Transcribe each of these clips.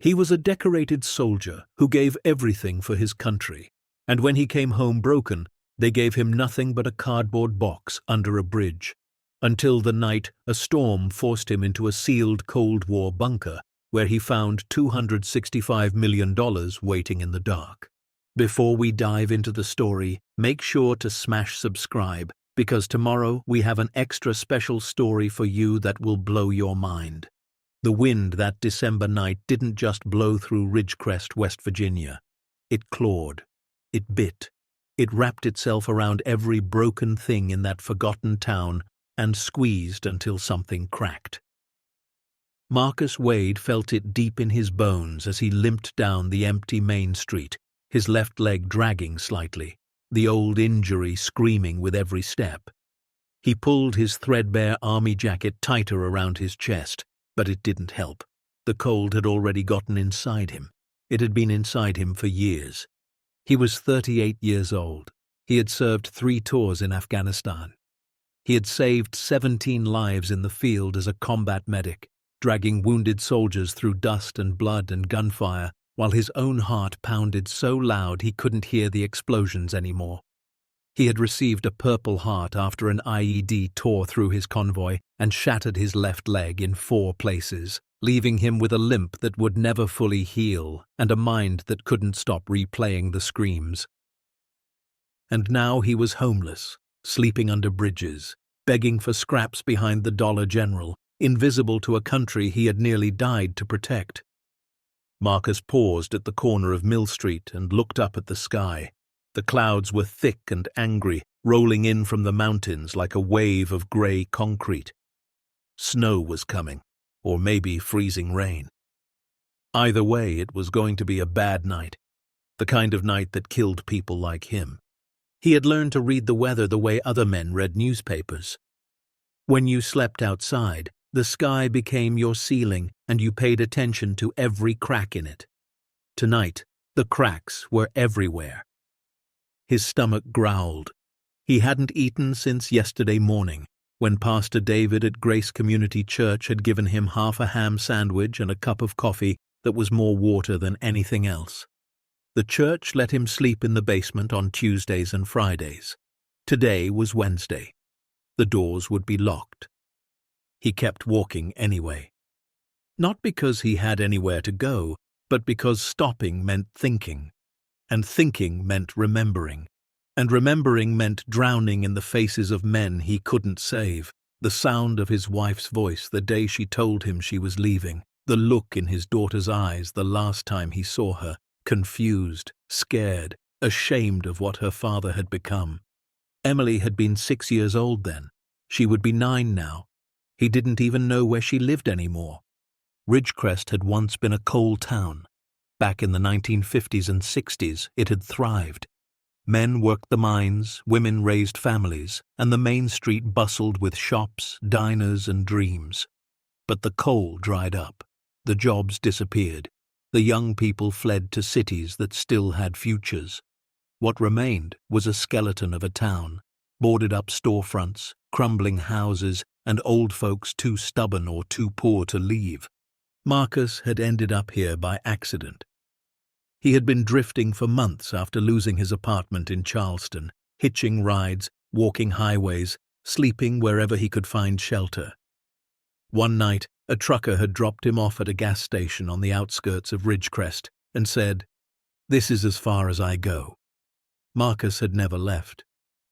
He was a decorated soldier who gave everything for his country, and when he came home broken, they gave him nothing but a cardboard box under a bridge, until the night a storm forced him into a sealed Cold War bunker where he found $265 million waiting in the dark. Before we dive into the story, make sure to smash subscribe, because tomorrow we have an extra special story for you that will blow your mind. The wind that December night didn't just blow through Ridgecrest, West Virginia. It clawed. It bit. It wrapped itself around every broken thing in that forgotten town and squeezed until something cracked. Marcus Wade felt it deep in his bones as he limped down the empty Main Street, his left leg dragging slightly, the old injury screaming with every step. He pulled his threadbare army jacket tighter around his chest, but it didn't help. The cold had already gotten inside him. It had been inside him for years. He was 38 years old. He had served 3 tours in Afghanistan. He had saved 17 lives in the field as a combat medic, dragging wounded soldiers through dust and blood and gunfire, while his own heart pounded so loud he couldn't hear the explosions anymore. He had received a Purple Heart after an IED tore through his convoy and shattered his left leg in 4 places, leaving him with a limp that would never fully heal and a mind that couldn't stop replaying the screams. And now he was homeless, sleeping under bridges, begging for scraps behind the Dollar General, invisible to a country he had nearly died to protect. Marcus paused at the corner of Mill Street and looked up at the sky. The clouds were thick and angry, rolling in from the mountains like a wave of grey concrete. Snow was coming, or maybe freezing rain. Either way, it was going to be a bad night, the kind of night that killed people like him. He had learned to read the weather the way other men read newspapers. When you slept outside, the sky became your ceiling and you paid attention to every crack in it. Tonight, the cracks were everywhere. His stomach growled. He hadn't eaten since yesterday morning, when Pastor David at Grace Community Church had given him half a ham sandwich and a cup of coffee that was more water than anything else. The church let him sleep in the basement on Tuesdays and Fridays. Today was Wednesday. The doors would be locked. He kept walking anyway. Not because he had anywhere to go, but because stopping meant thinking, and thinking meant remembering, and remembering meant drowning in the faces of men he couldn't save, the sound of his wife's voice the day she told him she was leaving, the look in his daughter's eyes the last time he saw her, confused, scared, ashamed of what her father had become. Emily had been 6 years old then. She would be 9 now. He didn't even know where she lived anymore. Ridgecrest had once been a coal town. Back in the 1950s and 60s, it had thrived. Men worked the mines, women raised families, and the Main Street bustled with shops, diners, and dreams. But the coal dried up. The jobs disappeared. The young people fled to cities that still had futures. What remained was a skeleton of a town, boarded-up storefronts, crumbling houses, and old folks too stubborn or too poor to leave. Marcus had ended up here by accident. He had been drifting for months after losing his apartment in Charleston, hitching rides, walking highways, sleeping wherever he could find shelter. One night, a trucker had dropped him off at a gas station on the outskirts of Ridgecrest and said, "This is as far as I go." Marcus had never left.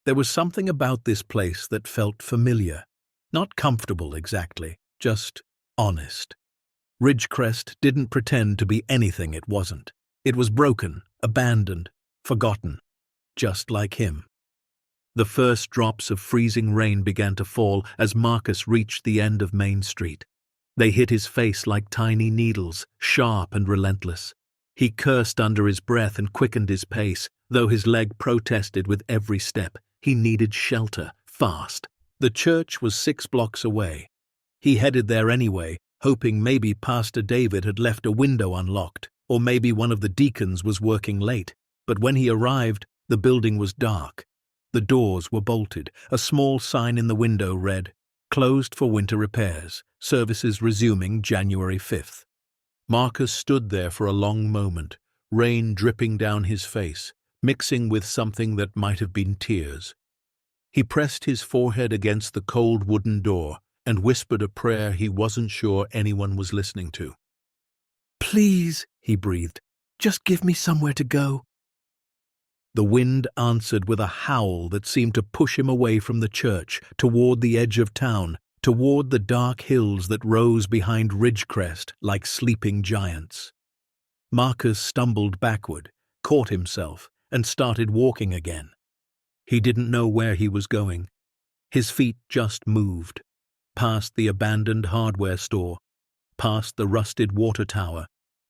There was something about this place that felt familiar. Not comfortable exactly, just honest. Ridgecrest didn't pretend to be anything it wasn't. It was broken, abandoned, forgotten, just like him. The first drops of freezing rain began to fall as Marcus reached the end of Main Street. They hit his face like tiny needles, sharp and relentless. He cursed under his breath and quickened his pace, though his leg protested with every step. He needed shelter, fast. The church was 6 blocks away. He headed there anyway, hoping maybe Pastor David had left a window unlocked, or maybe one of the deacons was working late. But when he arrived, the building was dark. The doors were bolted. A small sign in the window read, "Closed for winter repairs. Services resuming January 5th. Marcus stood there for a long moment, rain dripping down his face, mixing with something that might have been tears. He pressed his forehead against the cold wooden door and whispered a prayer he wasn't sure anyone was listening to. "Please," he breathed, "just give me somewhere to go." The wind answered with a howl that seemed to push him away from the church, toward the edge of town, toward the dark hills that rose behind Ridgecrest like sleeping giants. Marcus stumbled backward, caught himself, and started walking again. He didn't know where he was going. His feet just moved, past the abandoned hardware store, past the rusted water tower,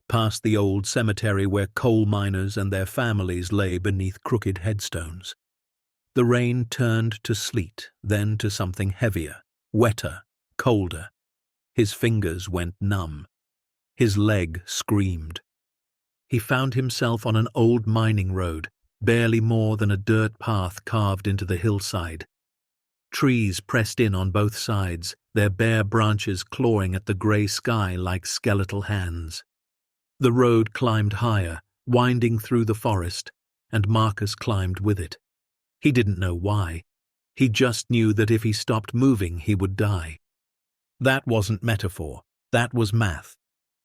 past the old cemetery where coal miners and their families lay beneath crooked headstones. The rain turned to sleet, then to something heavier, wetter, colder. His fingers went numb. His leg screamed. He found himself on an old mining road, barely more than a dirt path carved into the hillside. Trees pressed in on both sides, their bare branches clawing at the grey sky like skeletal hands. The road climbed higher, winding through the forest, and Marcus climbed with it. He didn't know why. He just knew that if he stopped moving, he would die. That wasn't metaphor. That was math.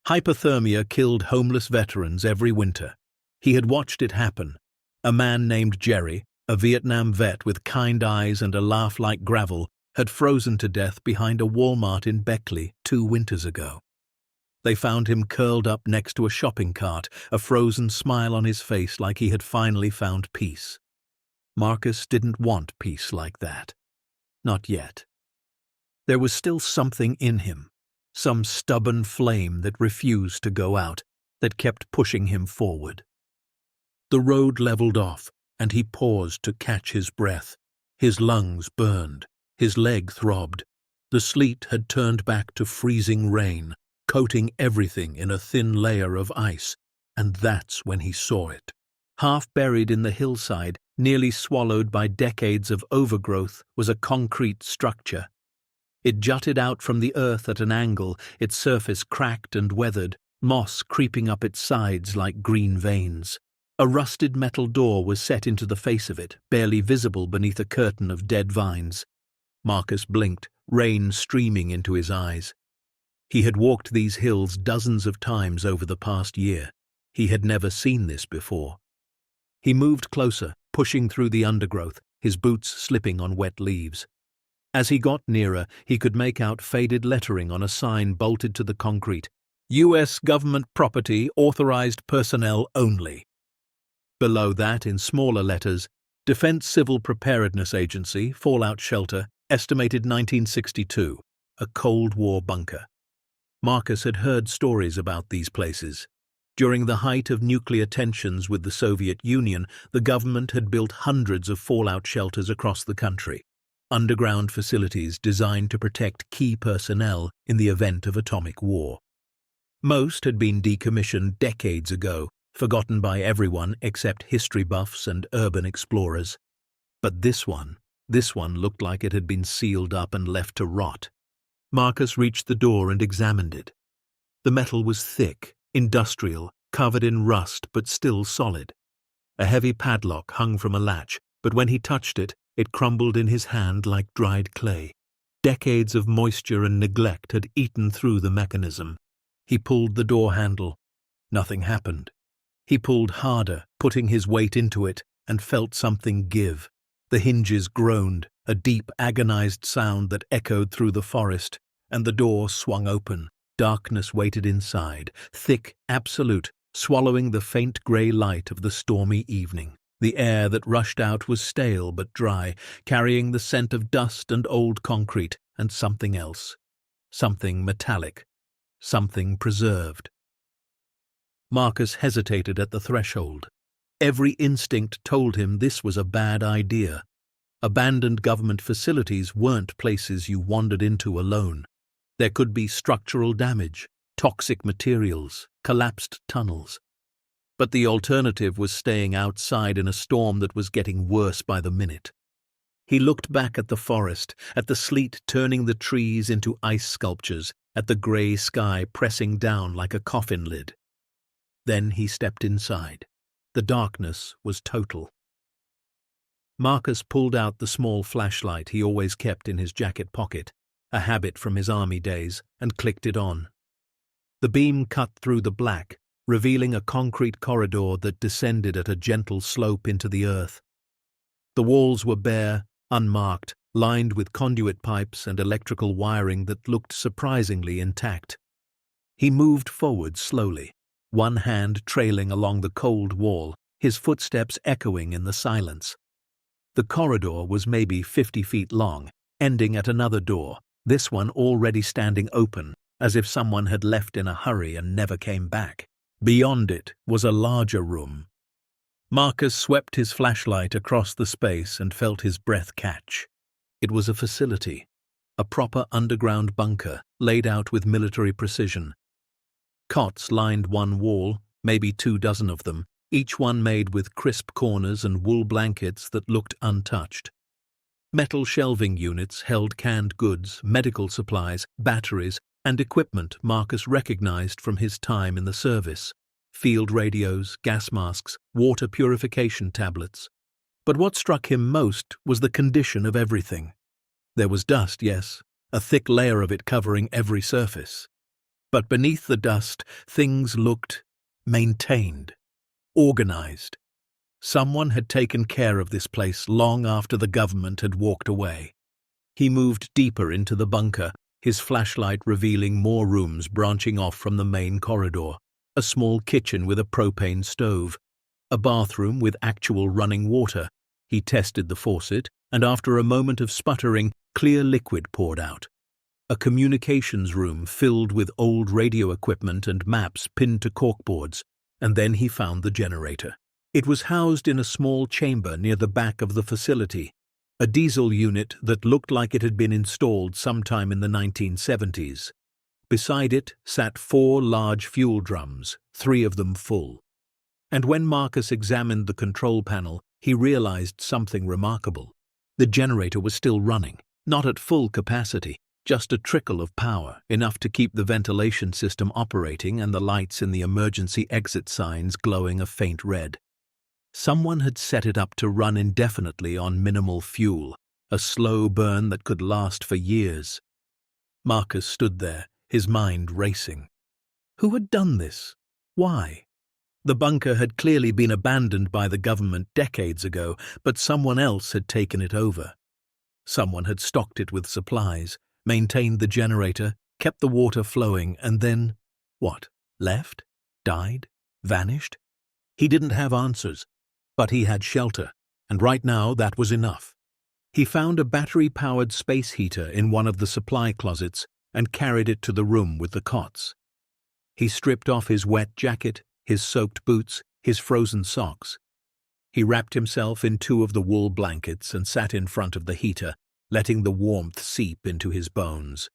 Hypothermia killed homeless veterans every winter. He had watched it happen. A man named Jerry, a Vietnam vet with kind eyes and a laugh like gravel, had frozen to death behind a Walmart in Beckley 2 winters ago. They found him curled up next to a shopping cart, a frozen smile on his face like he had finally found peace. Marcus didn't want peace like that. Not yet. There was still something in him, some stubborn flame that refused to go out, that kept pushing him forward. The road leveled off, and he paused to catch his breath. His lungs burned. His leg throbbed. The sleet had turned back to freezing rain, coating everything in a thin layer of ice, and that's when he saw it. Half buried in the hillside, nearly swallowed by decades of overgrowth, was a concrete structure. It jutted out from the earth at an angle, its surface cracked and weathered, moss creeping up its sides like green veins. A rusted metal door was set into the face of it, barely visible beneath a curtain of dead vines. Marcus blinked, rain streaming into his eyes. He had walked these hills dozens of times over the past year. He had never seen this before. He moved closer, pushing through the undergrowth, his boots slipping on wet leaves. As he got nearer, he could make out faded lettering on a sign bolted to the concrete. U.S. government property, authorized personnel only. Below that, in smaller letters, Defense Civil Preparedness Agency, Fallout Shelter, estimated 1962, a Cold War bunker. Marcus had heard stories about these places. During the height of nuclear tensions with the Soviet Union, the government had built hundreds of fallout shelters across the country, underground facilities designed to protect key personnel in the event of atomic war. Most had been decommissioned decades ago, forgotten by everyone except history buffs and urban explorers. But this one looked like it had been sealed up and left to rot. Marcus reached the door and examined it. The metal was thick, industrial, covered in rust but still solid. A heavy padlock hung from a latch, but when he touched it, it crumbled in his hand like dried clay. Decades of moisture and neglect had eaten through the mechanism. He pulled the door handle. Nothing happened. He pulled harder, putting his weight into it, and felt something give. The hinges groaned, a deep, agonized sound that echoed through the forest, and the door swung open. Darkness waited inside, thick, absolute, swallowing the faint grey light of the stormy evening. The air that rushed out was stale but dry, carrying the scent of dust and old concrete, and something else. Something metallic. Something preserved. Marcus hesitated at the threshold. Every instinct told him this was a bad idea. Abandoned government facilities weren't places you wandered into alone. There could be structural damage, toxic materials, collapsed tunnels. But the alternative was staying outside in a storm that was getting worse by the minute. He looked back at the forest, at the sleet turning the trees into ice sculptures, at the grey sky pressing down like a coffin lid. Then he stepped inside. The darkness was total. Marcus pulled out the small flashlight he always kept in his jacket pocket, a habit from his army days, and clicked it on. The beam cut through the black, revealing a concrete corridor that descended at a gentle slope into the earth. The walls were bare, unmarked, lined with conduit pipes and electrical wiring that looked surprisingly intact. He moved forward slowly, one hand trailing along the cold wall, his footsteps echoing in the silence. The corridor was maybe 50 feet long, ending at another door, this one already standing open, as if someone had left in a hurry and never came back. Beyond it was a larger room. Marcus swept his flashlight across the space and felt his breath catch. It was a facility, a proper underground bunker laid out with military precision. Cots lined one wall, maybe 24 of them, each one made with crisp corners and wool blankets that looked untouched. Metal shelving units held canned goods, medical supplies, batteries, and equipment Marcus recognized from his time in the service. Field radios, gas masks, water purification tablets. But what struck him most was the condition of everything. There was dust, yes, a thick layer of it covering every surface. But beneath the dust, things looked maintained, organized. Someone had taken care of this place long after the government had walked away. He moved deeper into the bunker, his flashlight revealing more rooms branching off from the main corridor. A small kitchen with a propane stove, a bathroom with actual running water. He tested the faucet, and after a moment of sputtering, clear liquid poured out. A communications room filled with old radio equipment and maps pinned to corkboards, and then he found the generator. It was housed in a small chamber near the back of the facility, a diesel unit that looked like it had been installed sometime in the 1970s. Beside it sat 4 large fuel drums, 3 of them full. And when Marcus examined the control panel, he realized something remarkable. The generator was still running, not at full capacity, just a trickle of power, enough to keep the ventilation system operating and the lights in the emergency exit signs glowing a faint red. Someone had set it up to run indefinitely on minimal fuel, a slow burn that could last for years. Marcus stood there, his mind racing. Who had done this? Why? The bunker had clearly been abandoned by the government decades ago, but someone else had taken it over. Someone had stocked it with supplies, maintained the generator, kept the water flowing, and then, what? Left? Died? Vanished? He didn't have answers, but he had shelter, and right now that was enough. He found a battery-powered space heater in one of the supply closets and carried it to the room with the cots. He stripped off his wet jacket, his soaked boots, his frozen socks. He wrapped himself in 2 of the wool blankets and sat in front of the heater, letting the warmth seep into his bones.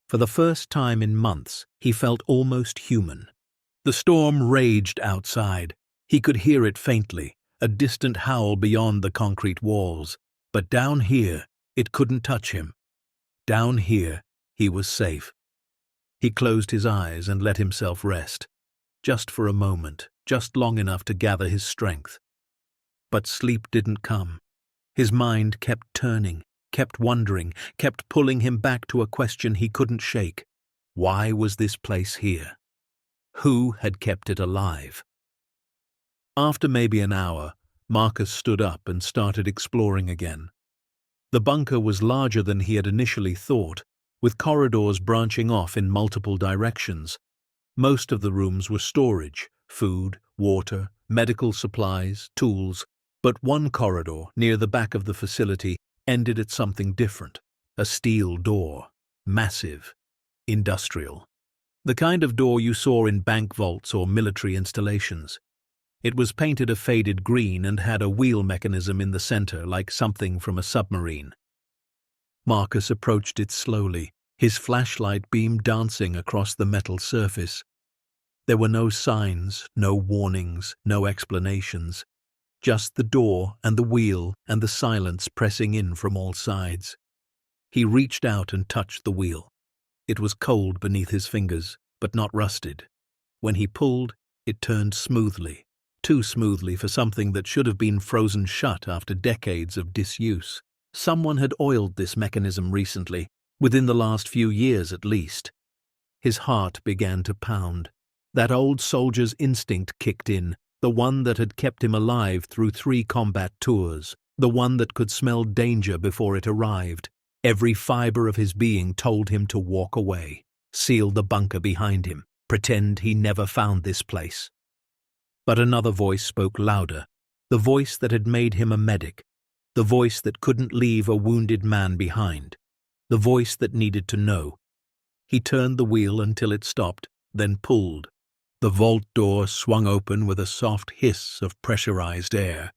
For the first time in months, he felt almost human. The storm raged outside. He could hear it faintly, a distant howl beyond the concrete walls. But down here, it couldn't touch him. Down here, he was safe. He closed his eyes and let himself rest. Just for a moment, just long enough to gather his strength. But sleep didn't come. His mind kept turning, kept wondering, kept pulling him back to a question he couldn't shake. Why was this place here? Who had kept it alive? After maybe an hour, Marcus stood up and started exploring again. The bunker was larger than he had initially thought, with corridors branching off in multiple directions. Most of the rooms were storage, food, water, medical supplies, tools, but one corridor near the back of the facility ended at something different, a steel door, massive, industrial. The kind of door you saw in bank vaults or military installations. It was painted a faded green and had a wheel mechanism in the center like something from a submarine. Marcus approached it slowly, his flashlight beam dancing across the metal surface. There were no signs, no warnings, no explanations. Just the door and the wheel and the silence pressing in from all sides. He reached out and touched the wheel. It was cold beneath his fingers, but not rusted. When he pulled, it turned smoothly, too smoothly for something that should have been frozen shut after decades of disuse. Someone had oiled this mechanism recently, within the last few years at least. His heart began to pound. That old soldier's instinct kicked in, the one that had kept him alive through 3 combat tours, the one that could smell danger before it arrived. Every fiber of his being told him to walk away, seal the bunker behind him, pretend he never found this place. But another voice spoke louder, the voice that had made him a medic, the voice that couldn't leave a wounded man behind, the voice that needed to know. He turned the wheel until it stopped, then pulled. The vault door swung open with a soft hiss of pressurized air.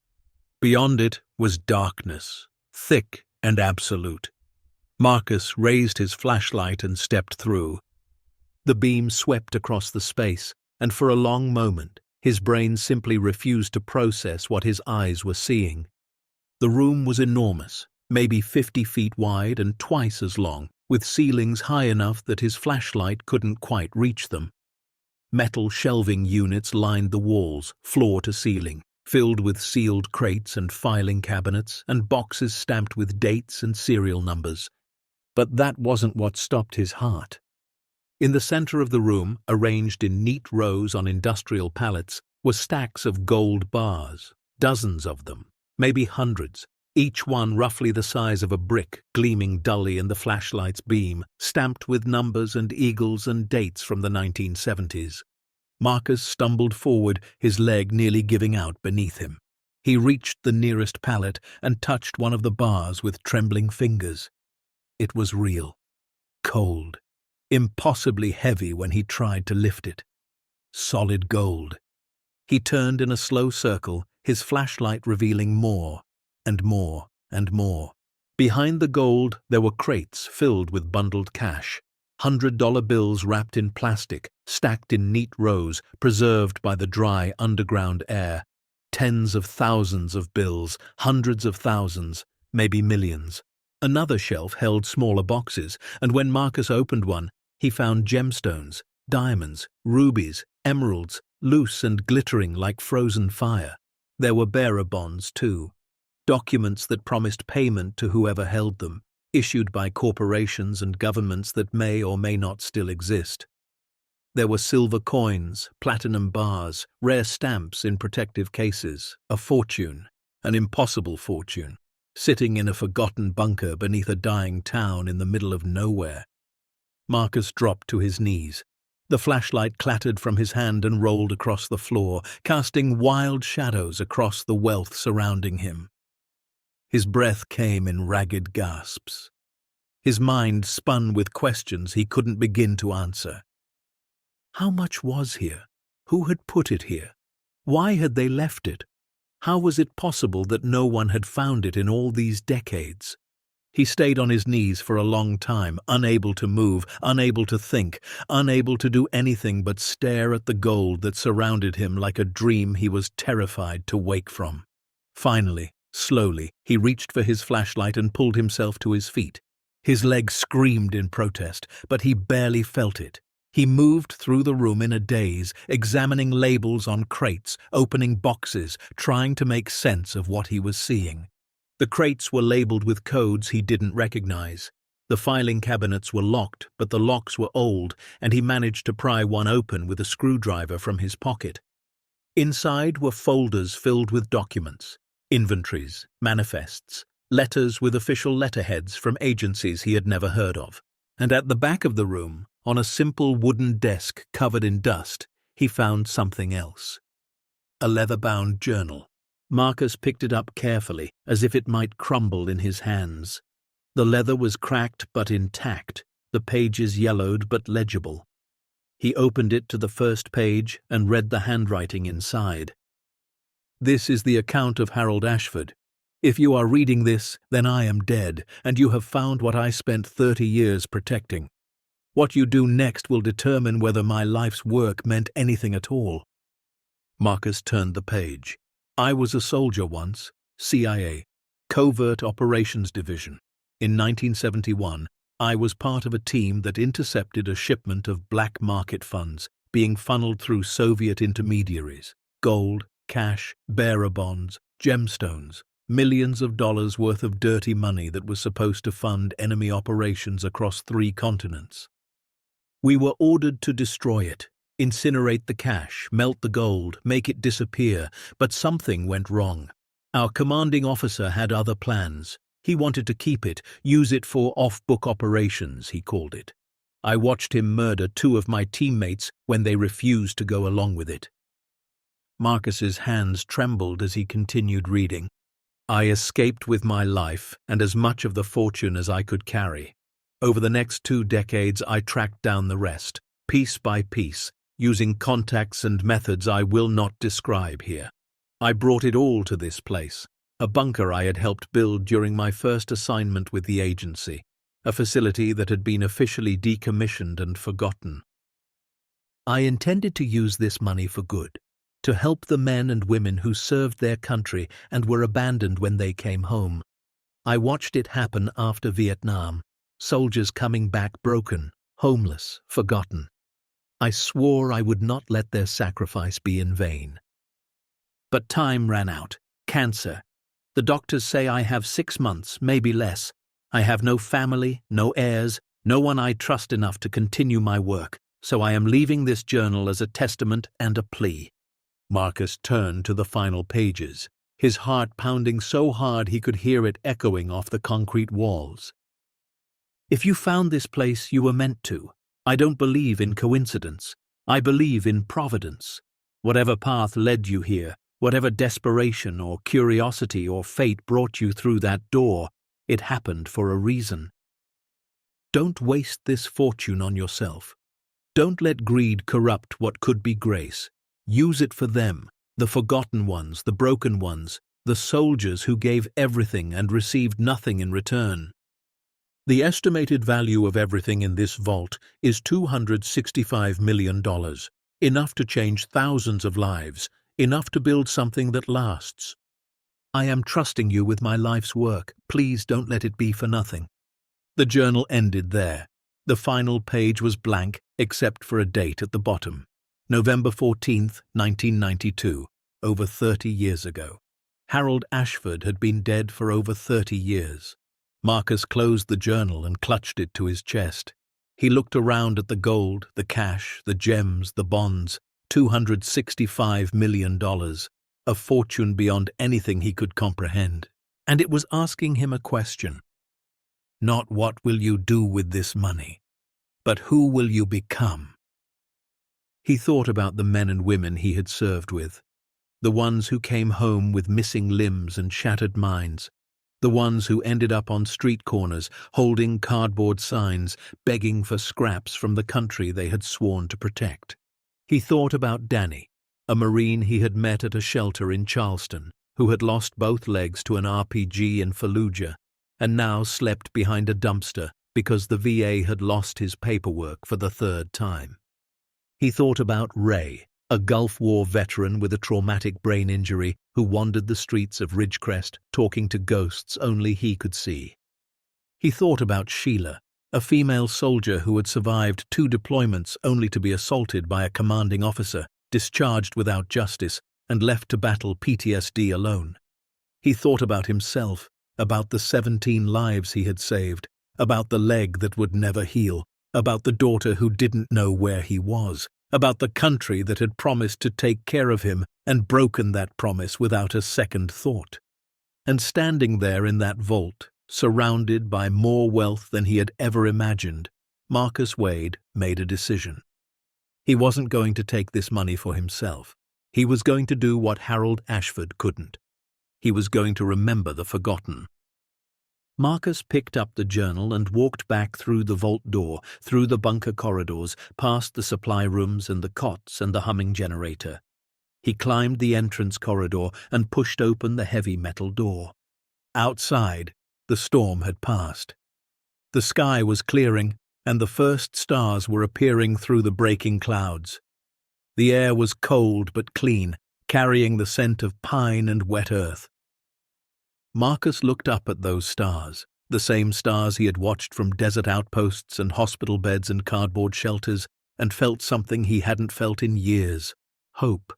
Beyond it was darkness, thick and absolute. Marcus raised his flashlight and stepped through. The beam swept across the space, and for a long moment, his brain simply refused to process what his eyes were seeing. The room was enormous, maybe 50 feet wide and twice as long, with ceilings high enough that his flashlight couldn't quite reach them. Metal shelving units lined the walls, floor to ceiling, filled with sealed crates and filing cabinets and boxes stamped with dates and serial numbers. But that wasn't what stopped his heart. In the center of the room, arranged in neat rows on industrial pallets, were stacks of gold bars, dozens of them, maybe hundreds, each one roughly the size of a brick, gleaming dully in the flashlight's beam, stamped with numbers and eagles and dates from the 1970s. Marcus stumbled forward, his leg nearly giving out beneath him. He reached the nearest pallet and touched one of the bars with trembling fingers. It was real, cold, impossibly heavy when he tried to lift it. Solid gold. He turned in a slow circle, his flashlight revealing more and more and more. Behind the gold, there were crates filled with bundled cash. $100 bills wrapped in plastic, stacked in neat rows, preserved by the dry underground air. Tens of thousands of bills, hundreds of thousands, maybe millions. Another shelf held smaller boxes, and when Marcus opened one, he found gemstones, diamonds, rubies, emeralds, loose and glittering like frozen fire. There were bearer bonds, too. Documents that promised payment to whoever held them, issued by corporations and governments that may or may not still exist. There were silver coins, platinum bars, rare stamps in protective cases, a fortune, an impossible fortune, sitting in a forgotten bunker beneath a dying town in the middle of nowhere. Marcus dropped to his knees. The flashlight clattered from his hand and rolled across the floor, casting wild shadows across the wealth surrounding him. His breath came in ragged gasps. His mind spun with questions he couldn't begin to answer. How much was here? Who had put it here? Why had they left it? How was it possible that no one had found it in all these decades? He stayed on his knees for a long time, unable to move, unable to think, unable to do anything but stare at the gold that surrounded him like a dream he was terrified to wake from. Finally, slowly, he reached for his flashlight and pulled himself to his feet. His legs screamed in protest, but he barely felt it. He moved through the room in a daze, examining labels on crates, opening boxes, trying to make sense of what he was seeing. The crates were labeled with codes he didn't recognize. The filing cabinets were locked, but the locks were old, and he managed to pry one open with a screwdriver from his pocket. Inside were folders filled with documents, inventories, manifests, letters with official letterheads from agencies he had never heard of. And at the back of the room, on a simple wooden desk covered in dust, he found something else. A leather-bound journal. Marcus picked it up carefully, as if it might crumble in his hands. The leather was cracked but intact, the pages yellowed but legible. He opened it to the first page and read the handwriting inside. This is the account of Harold Ashford. If you are reading this, then I am dead, and you have found what I spent 30 years protecting. What you do next will determine whether my life's work meant anything at all. Marcus turned the page. I was a soldier once, CIA, Covert Operations Division. In 1971, I was part of a team that intercepted a shipment of black market funds being funneled through Soviet intermediaries. Gold, cash, bearer bonds, gemstones, millions of dollars worth of dirty money that was supposed to fund enemy operations across 3 continents. We were ordered to destroy it, incinerate the cash, melt the gold, make it disappear, but something went wrong. Our commanding officer had other plans. He wanted to keep it, use it for off-book operations, he called it. I watched him murder 2 of my teammates when they refused to go along with it. Marcus's hands trembled as he continued reading. I escaped with my life and as much of the fortune as I could carry. Over the next 2 decades, I tracked down the rest, piece by piece, using contacts and methods I will not describe here. I brought it all to this place, a bunker I had helped build during my first assignment with the agency, a facility that had been officially decommissioned and forgotten. I intended to use this money for good, to help the men and women who served their country and were abandoned when they came home. I watched it happen after Vietnam, soldiers coming back broken, homeless, forgotten. I swore I would not let their sacrifice be in vain. But time ran out. Cancer. The doctors say I have 6 months, maybe less. I have no family, no heirs, no one I trust enough to continue my work, so I am leaving this journal as a testament and a plea. Marcus turned to the final pages, his heart pounding so hard he could hear it echoing off the concrete walls. If you found this place, you were meant to. I don't believe in coincidence. I believe in providence. Whatever path led you here, whatever desperation or curiosity or fate brought you through that door, it happened for a reason. Don't waste this fortune on yourself. Don't let greed corrupt what could be grace. Use it for them, the forgotten ones, the broken ones, the soldiers who gave everything and received nothing in return. The estimated value of everything in this vault is $265 million, enough to change thousands of lives, enough to build something that lasts. I am trusting you with my life's work. Please don't let it be for nothing. The journal ended there. The final page was blank, except for a date at the bottom. November 14th, 1992, over 30 years ago. Harold Ashford had been dead for over 30 years. Marcus closed the journal and clutched it to his chest. He looked around at the gold, the cash, the gems, the bonds, $265 million, a fortune beyond anything he could comprehend. And it was asking him a question. Not what will you do with this money, but who will you become? He thought about the men and women he had served with, the ones who came home with missing limbs and shattered minds, the ones who ended up on street corners holding cardboard signs, begging for scraps from the country they had sworn to protect. He thought about Danny, a Marine he had met at a shelter in Charleston, who had lost both legs to an RPG in Fallujah and now slept behind a dumpster because the VA had lost his paperwork for the 3rd time. He thought about Ray, a Gulf War veteran with a traumatic brain injury who wandered the streets of Ridgecrest talking to ghosts only he could see. He thought about Sheila, a female soldier who had survived 2 deployments only to be assaulted by a commanding officer, discharged without justice, and left to battle PTSD alone. He thought about himself, about the 17 lives he had saved, about the leg that would never heal, about the daughter who didn't know where he was, about the country that had promised to take care of him and broken that promise without a second thought. And standing there in that vault, surrounded by more wealth than he had ever imagined, Marcus Wade made a decision. He wasn't going to take this money for himself. He was going to do what Harold Ashford couldn't. He was going to remember the forgotten. Marcus picked up the journal and walked back through the vault door, through the bunker corridors, past the supply rooms and the cots and the humming generator. He climbed the entrance corridor and pushed open the heavy metal door. Outside, the storm had passed. The sky was clearing, and the first stars were appearing through the breaking clouds. The air was cold but clean, carrying the scent of pine and wet earth. Marcus looked up at those stars, The same stars he had watched from desert outposts and hospital beds and cardboard shelters, and felt something he hadn't felt in years. Hope.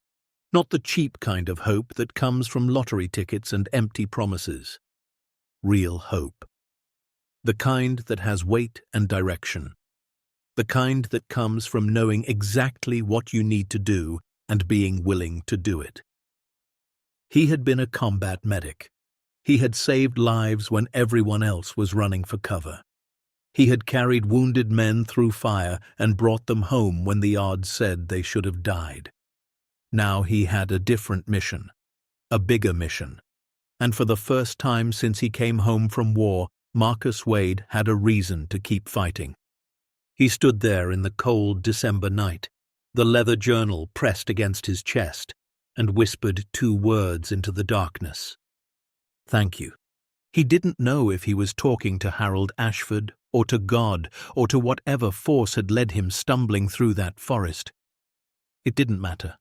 Not the cheap kind of hope that comes from lottery tickets and empty promises. Real hope. The kind that has weight and direction. The kind that comes from knowing exactly what you need to do and being willing to do it. He had been a combat medic. He had saved lives when everyone else was running for cover. He had carried wounded men through fire and brought them home when the odds said they should have died. Now he had a different mission, a bigger mission. And for the first time since he came home from war, Marcus Wade had a reason to keep fighting. He stood there in the cold December night, the leather journal pressed against his chest, and whispered 2 words into the darkness. Thank you. He didn't know if he was talking to Harold Ashford or to God or to whatever force had led him stumbling through that forest. It didn't matter.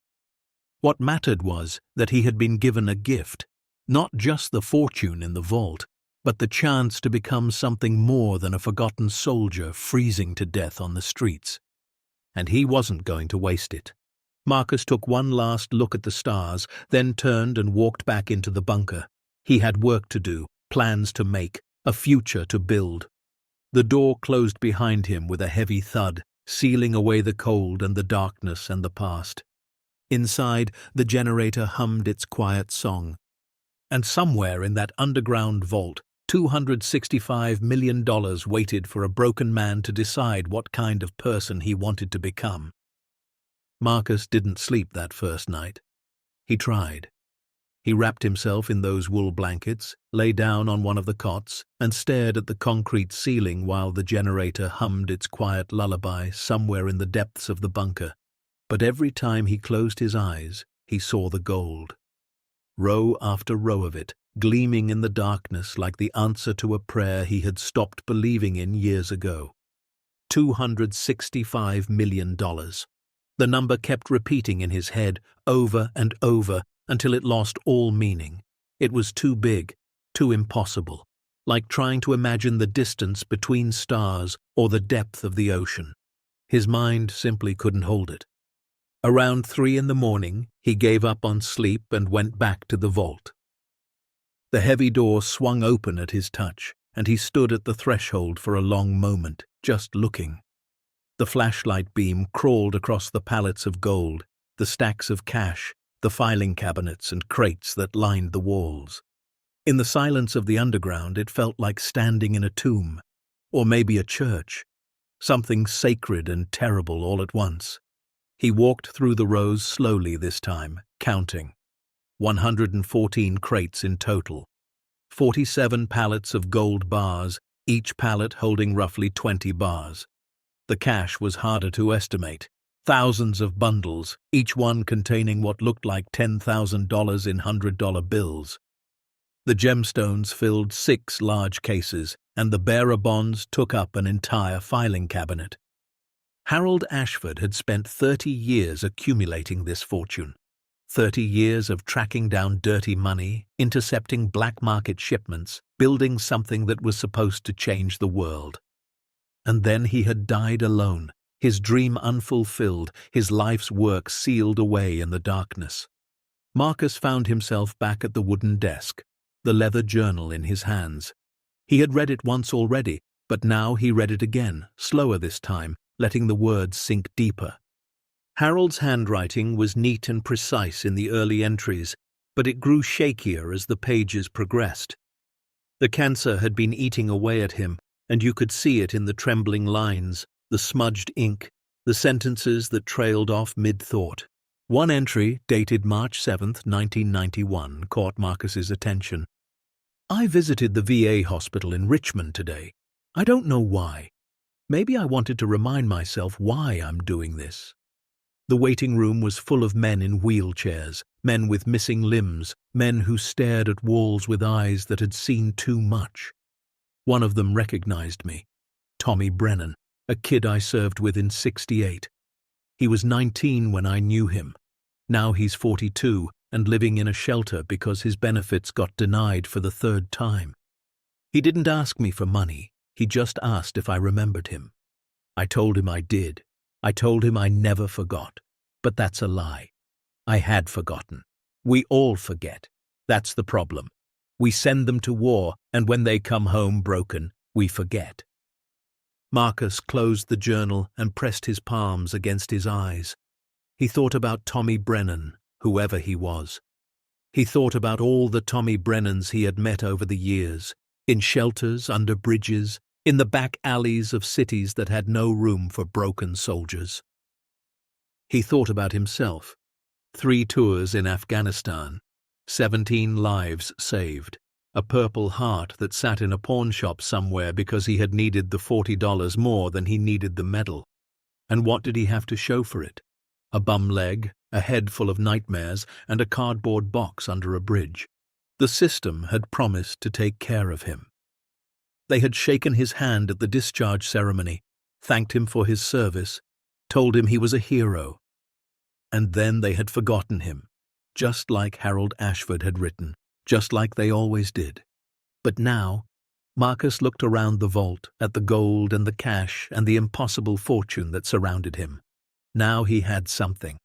What mattered was that he had been given a gift, not just the fortune in the vault, but the chance to become something more than a forgotten soldier freezing to death on the streets. And he wasn't going to waste it. Marcus took one last look at the stars, then turned and walked back into the bunker. He had work to do, plans to make, a future to build. The door closed behind him with a heavy thud, sealing away the cold and the darkness and the past. Inside, the generator hummed its quiet song. And somewhere in that underground vault, $265 million waited for a broken man to decide what kind of person he wanted to become. Marcus didn't sleep that first night. He tried. He wrapped himself in those wool blankets, lay down on one of the cots, and stared at the concrete ceiling while the generator hummed its quiet lullaby somewhere in the depths of the bunker. But every time he closed his eyes, he saw the gold. Row after row of it, gleaming in the darkness like the answer to a prayer he had stopped believing in years ago. $265 million. The number kept repeating in his head over and over until it lost all meaning. It was too big, too impossible, like trying to imagine the distance between stars or the depth of the ocean. His mind simply couldn't hold it. Around 3 a.m, he gave up on sleep and went back to the vault. The heavy door swung open at his touch, and he stood at the threshold for a long moment, just looking. The flashlight beam crawled across the pallets of gold, the stacks of cash, the filing cabinets and crates that lined the walls. In the silence of the underground, it felt like standing in a tomb, or maybe a church, something sacred and terrible all at once. He walked through the rows slowly this time, counting. 114 crates in total. 47 pallets of gold bars, each pallet holding roughly 20 bars. The cash was harder to estimate. Thousands of bundles, each one containing what looked like $10,000 in $100 bills. The gemstones filled 6 large cases, and the bearer bonds took up an entire filing cabinet. Harold Ashford had spent 30 years accumulating this fortune. 30 years of tracking down dirty money, intercepting black market shipments, building something that was supposed to change the world. And then he had died alone, his dream unfulfilled, his life's work sealed away in the darkness. Marcus found himself back at the wooden desk, the leather journal in his hands. He had read it once already, but now he read it again, slower this time, letting the words sink deeper. Harold's handwriting was neat and precise in the early entries, but it grew shakier as the pages progressed. The cancer had been eating away at him, and you could see it in the trembling lines, the smudged ink, the sentences that trailed off mid-thought. One entry, dated March 7, 1991, caught Marcus's attention. I visited the VA hospital in Richmond today. I don't know why. Maybe I wanted to remind myself why I'm doing this. The waiting room was full of men in wheelchairs, men with missing limbs, men who stared at walls with eyes that had seen too much. One of them recognized me. Tommy Brennan, a kid I served with in '68. He was 19 when I knew him. Now he's 42 and living in a shelter because his benefits got denied for the 3rd time. He didn't ask me for money, he just asked if I remembered him. I told him I did. I told him I never forgot. But that's a lie. I had forgotten. We all forget. That's the problem. We send them to war, and when they come home broken, we forget. Marcus closed the journal and pressed his palms against his eyes. He thought about Tommy Brennan, whoever he was. He thought about all the Tommy Brennans he had met over the years, in shelters, under bridges, in the back alleys of cities that had no room for broken soldiers. He thought about himself. 3 tours in Afghanistan, 17 lives saved, a Purple Heart that sat in a pawn shop somewhere because he had needed the $40 more than he needed the medal. And what did he have to show for it? A bum leg, a head full of nightmares, and a cardboard box under a bridge. The system had promised to take care of him. They had shaken his hand at the discharge ceremony, thanked him for his service, told him he was a hero. And then they had forgotten him, just like Harold Ashford had written, just like they always did. But now, Marcus looked around the vault at the gold and the cash and the impossible fortune that surrounded him. Now he had something.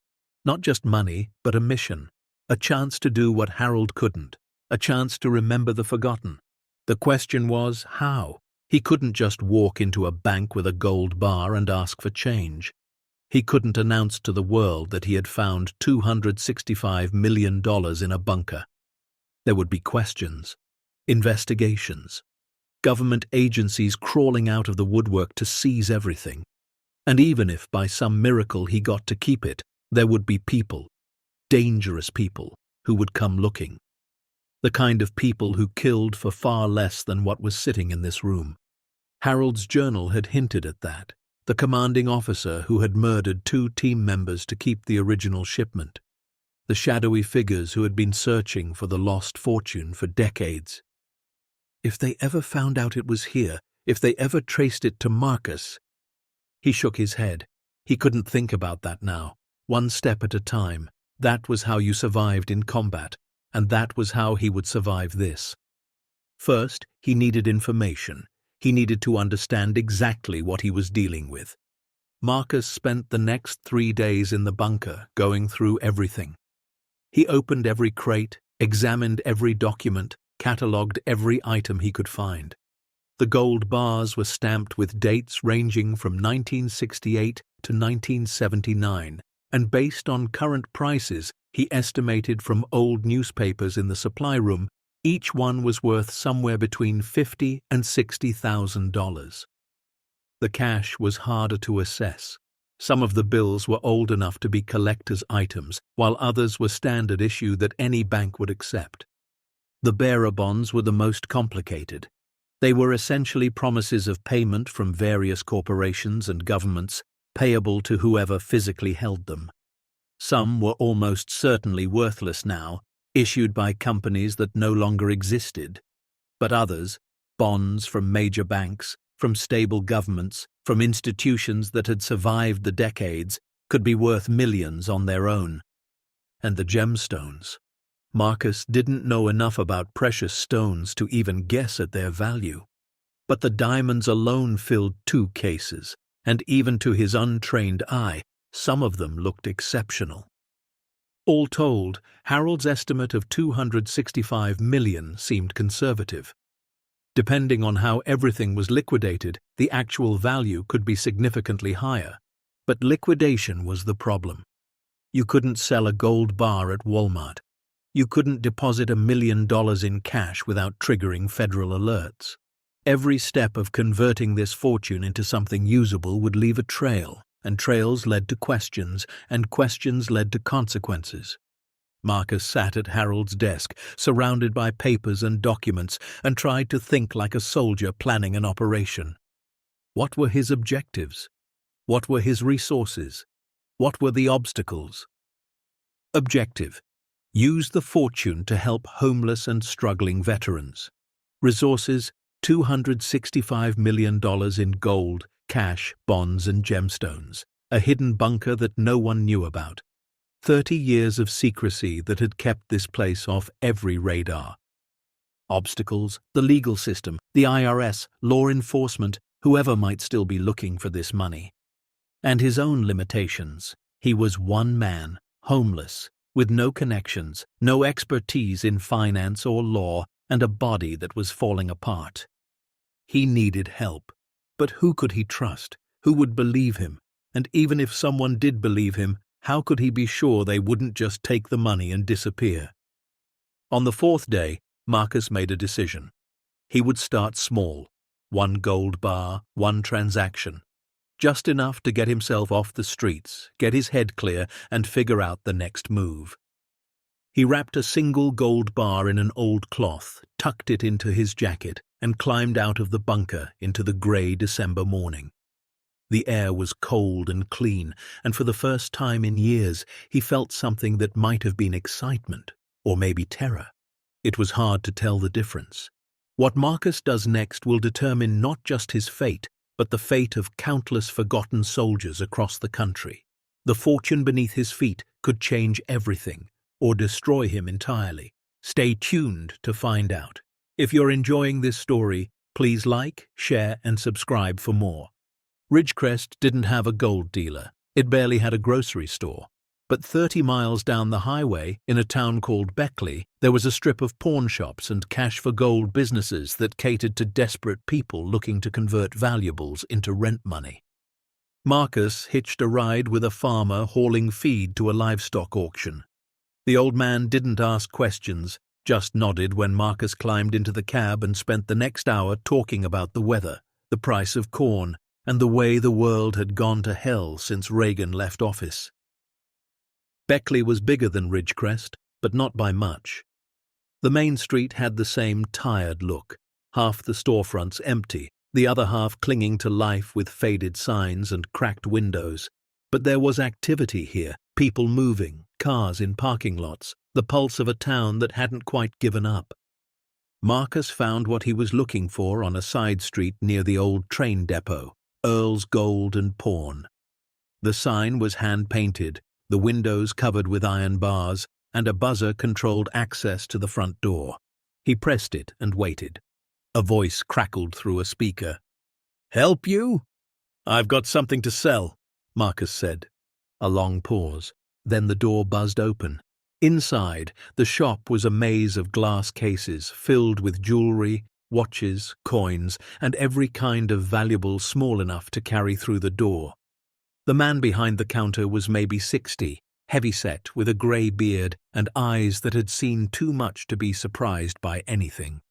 Not just money, but a mission. A chance to do what Harold couldn't. A chance to remember the forgotten. The question was, how? He couldn't just walk into a bank with a gold bar and ask for change. He couldn't announce to the world that he had found $265 million in a bunker. There would be questions, investigations, government agencies crawling out of the woodwork to seize everything. And even if by some miracle he got to keep it, there would be people, dangerous people, who would come looking. The kind of people who killed for far less than what was sitting in this room. Harold's journal had hinted at that. The commanding officer who had murdered 2 team members to keep the original shipment. The shadowy figures who had been searching for the lost fortune for decades. If they ever found out it was here, if they ever traced it to Marcus. He shook his head. He couldn't think about that now. One step at a time. That was how you survived in combat, and that was how he would survive this. First, he needed information. He needed to understand exactly what he was dealing with. Marcus spent the next 3 days in the bunker, going through everything. He opened every crate, examined every document, catalogued every item he could find. The gold bars were stamped with dates ranging from 1968 to 1979, and based on current prices, he estimated from old newspapers in the supply room, each one was worth somewhere between $50,000 and $60,000. The cash was harder to assess. Some of the bills were old enough to be collector's items, while others were standard issue that any bank would accept. The bearer bonds were the most complicated. They were essentially promises of payment from various corporations and governments, payable to whoever physically held them. Some were almost certainly worthless now, issued by companies that no longer existed. But others, bonds from major banks, from stable governments, from institutions that had survived the decades, could be worth millions on their own. And the gemstones. Marcus didn't know enough about precious stones to even guess at their value. But the diamonds alone filled 2 cases, and even to his untrained eye, some of them looked exceptional. All told, Harold's estimate of $265 million seemed conservative. Depending on how everything was liquidated, the actual value could be significantly higher. But liquidation was the problem. You couldn't sell a gold bar at Walmart. You couldn't deposit $1 million in cash without triggering federal alerts. Every step of converting this fortune into something usable would leave a trail, and trails led to questions, and questions led to consequences. Marcus sat at Harold's desk, surrounded by papers and documents, and tried to think like a soldier planning an operation. What were his objectives? What were his resources? What were the obstacles? Objective: use the fortune to help homeless and struggling veterans. Resources: $265 million in gold, cash, bonds and gemstones, a hidden bunker that no one knew about. 30 years of secrecy that had kept this place off every radar. Obstacles, the legal system, the IRS, law enforcement, whoever might still be looking for this money. And his own limitations. He was one man, homeless, with no connections, no expertise in finance or law, and a body that was falling apart. He needed help. But who could he trust? Who would believe him? And even if someone did believe him, how could he be sure they wouldn't just take the money and disappear? On the fourth day, Marcus made a decision. He would start small, one gold bar, one transaction. Just enough to get himself off the streets, get his head clear, and figure out the next move. He wrapped a single gold bar in an old cloth, tucked it into his jacket, and climbed out of the bunker into the grey December morning. The air was cold and clean, and for the first time in years he felt something that might have been excitement, or maybe terror. It was hard to tell the difference. What Marcus does next will determine not just his fate, but the fate of countless forgotten soldiers across the country. The fortune beneath his feet could change everything, or destroy him entirely. Stay tuned to find out. If you're enjoying this story, please like, share, and subscribe for more. Ridgecrest didn't have a gold dealer. It barely had a grocery store. But 30 miles down the highway, in a town called Beckley, there was a strip of pawn shops and cash-for-gold businesses that catered to desperate people looking to convert valuables into rent money. Marcus hitched a ride with a farmer hauling feed to a livestock auction. The old man didn't ask questions, just nodded when Marcus climbed into the cab and spent the next hour talking about the weather, the price of corn, and the way the world had gone to hell since Reagan left office. Beckley was bigger than Ridgecrest, but not by much. The main street had the same tired look, half the storefronts empty, the other half clinging to life with faded signs and cracked windows. But there was activity here, people moving, cars in parking lots, the pulse of a town that hadn't quite given up. Marcus found what he was looking for on a side street near the old train depot, Earl's Gold and Pawn. The sign was hand-painted, the windows covered with iron bars, and a buzzer controlled access to the front door. He pressed it and waited. A voice crackled through a speaker. "Help you?" "I've got something to sell," Marcus said. A long pause. Then the door buzzed open. Inside, the shop was a maze of glass cases filled with jewelry, watches, coins, and every kind of valuable small enough to carry through the door. The man behind the counter was maybe 60, heavy-set, with a grey beard and eyes that had seen too much to be surprised by anything.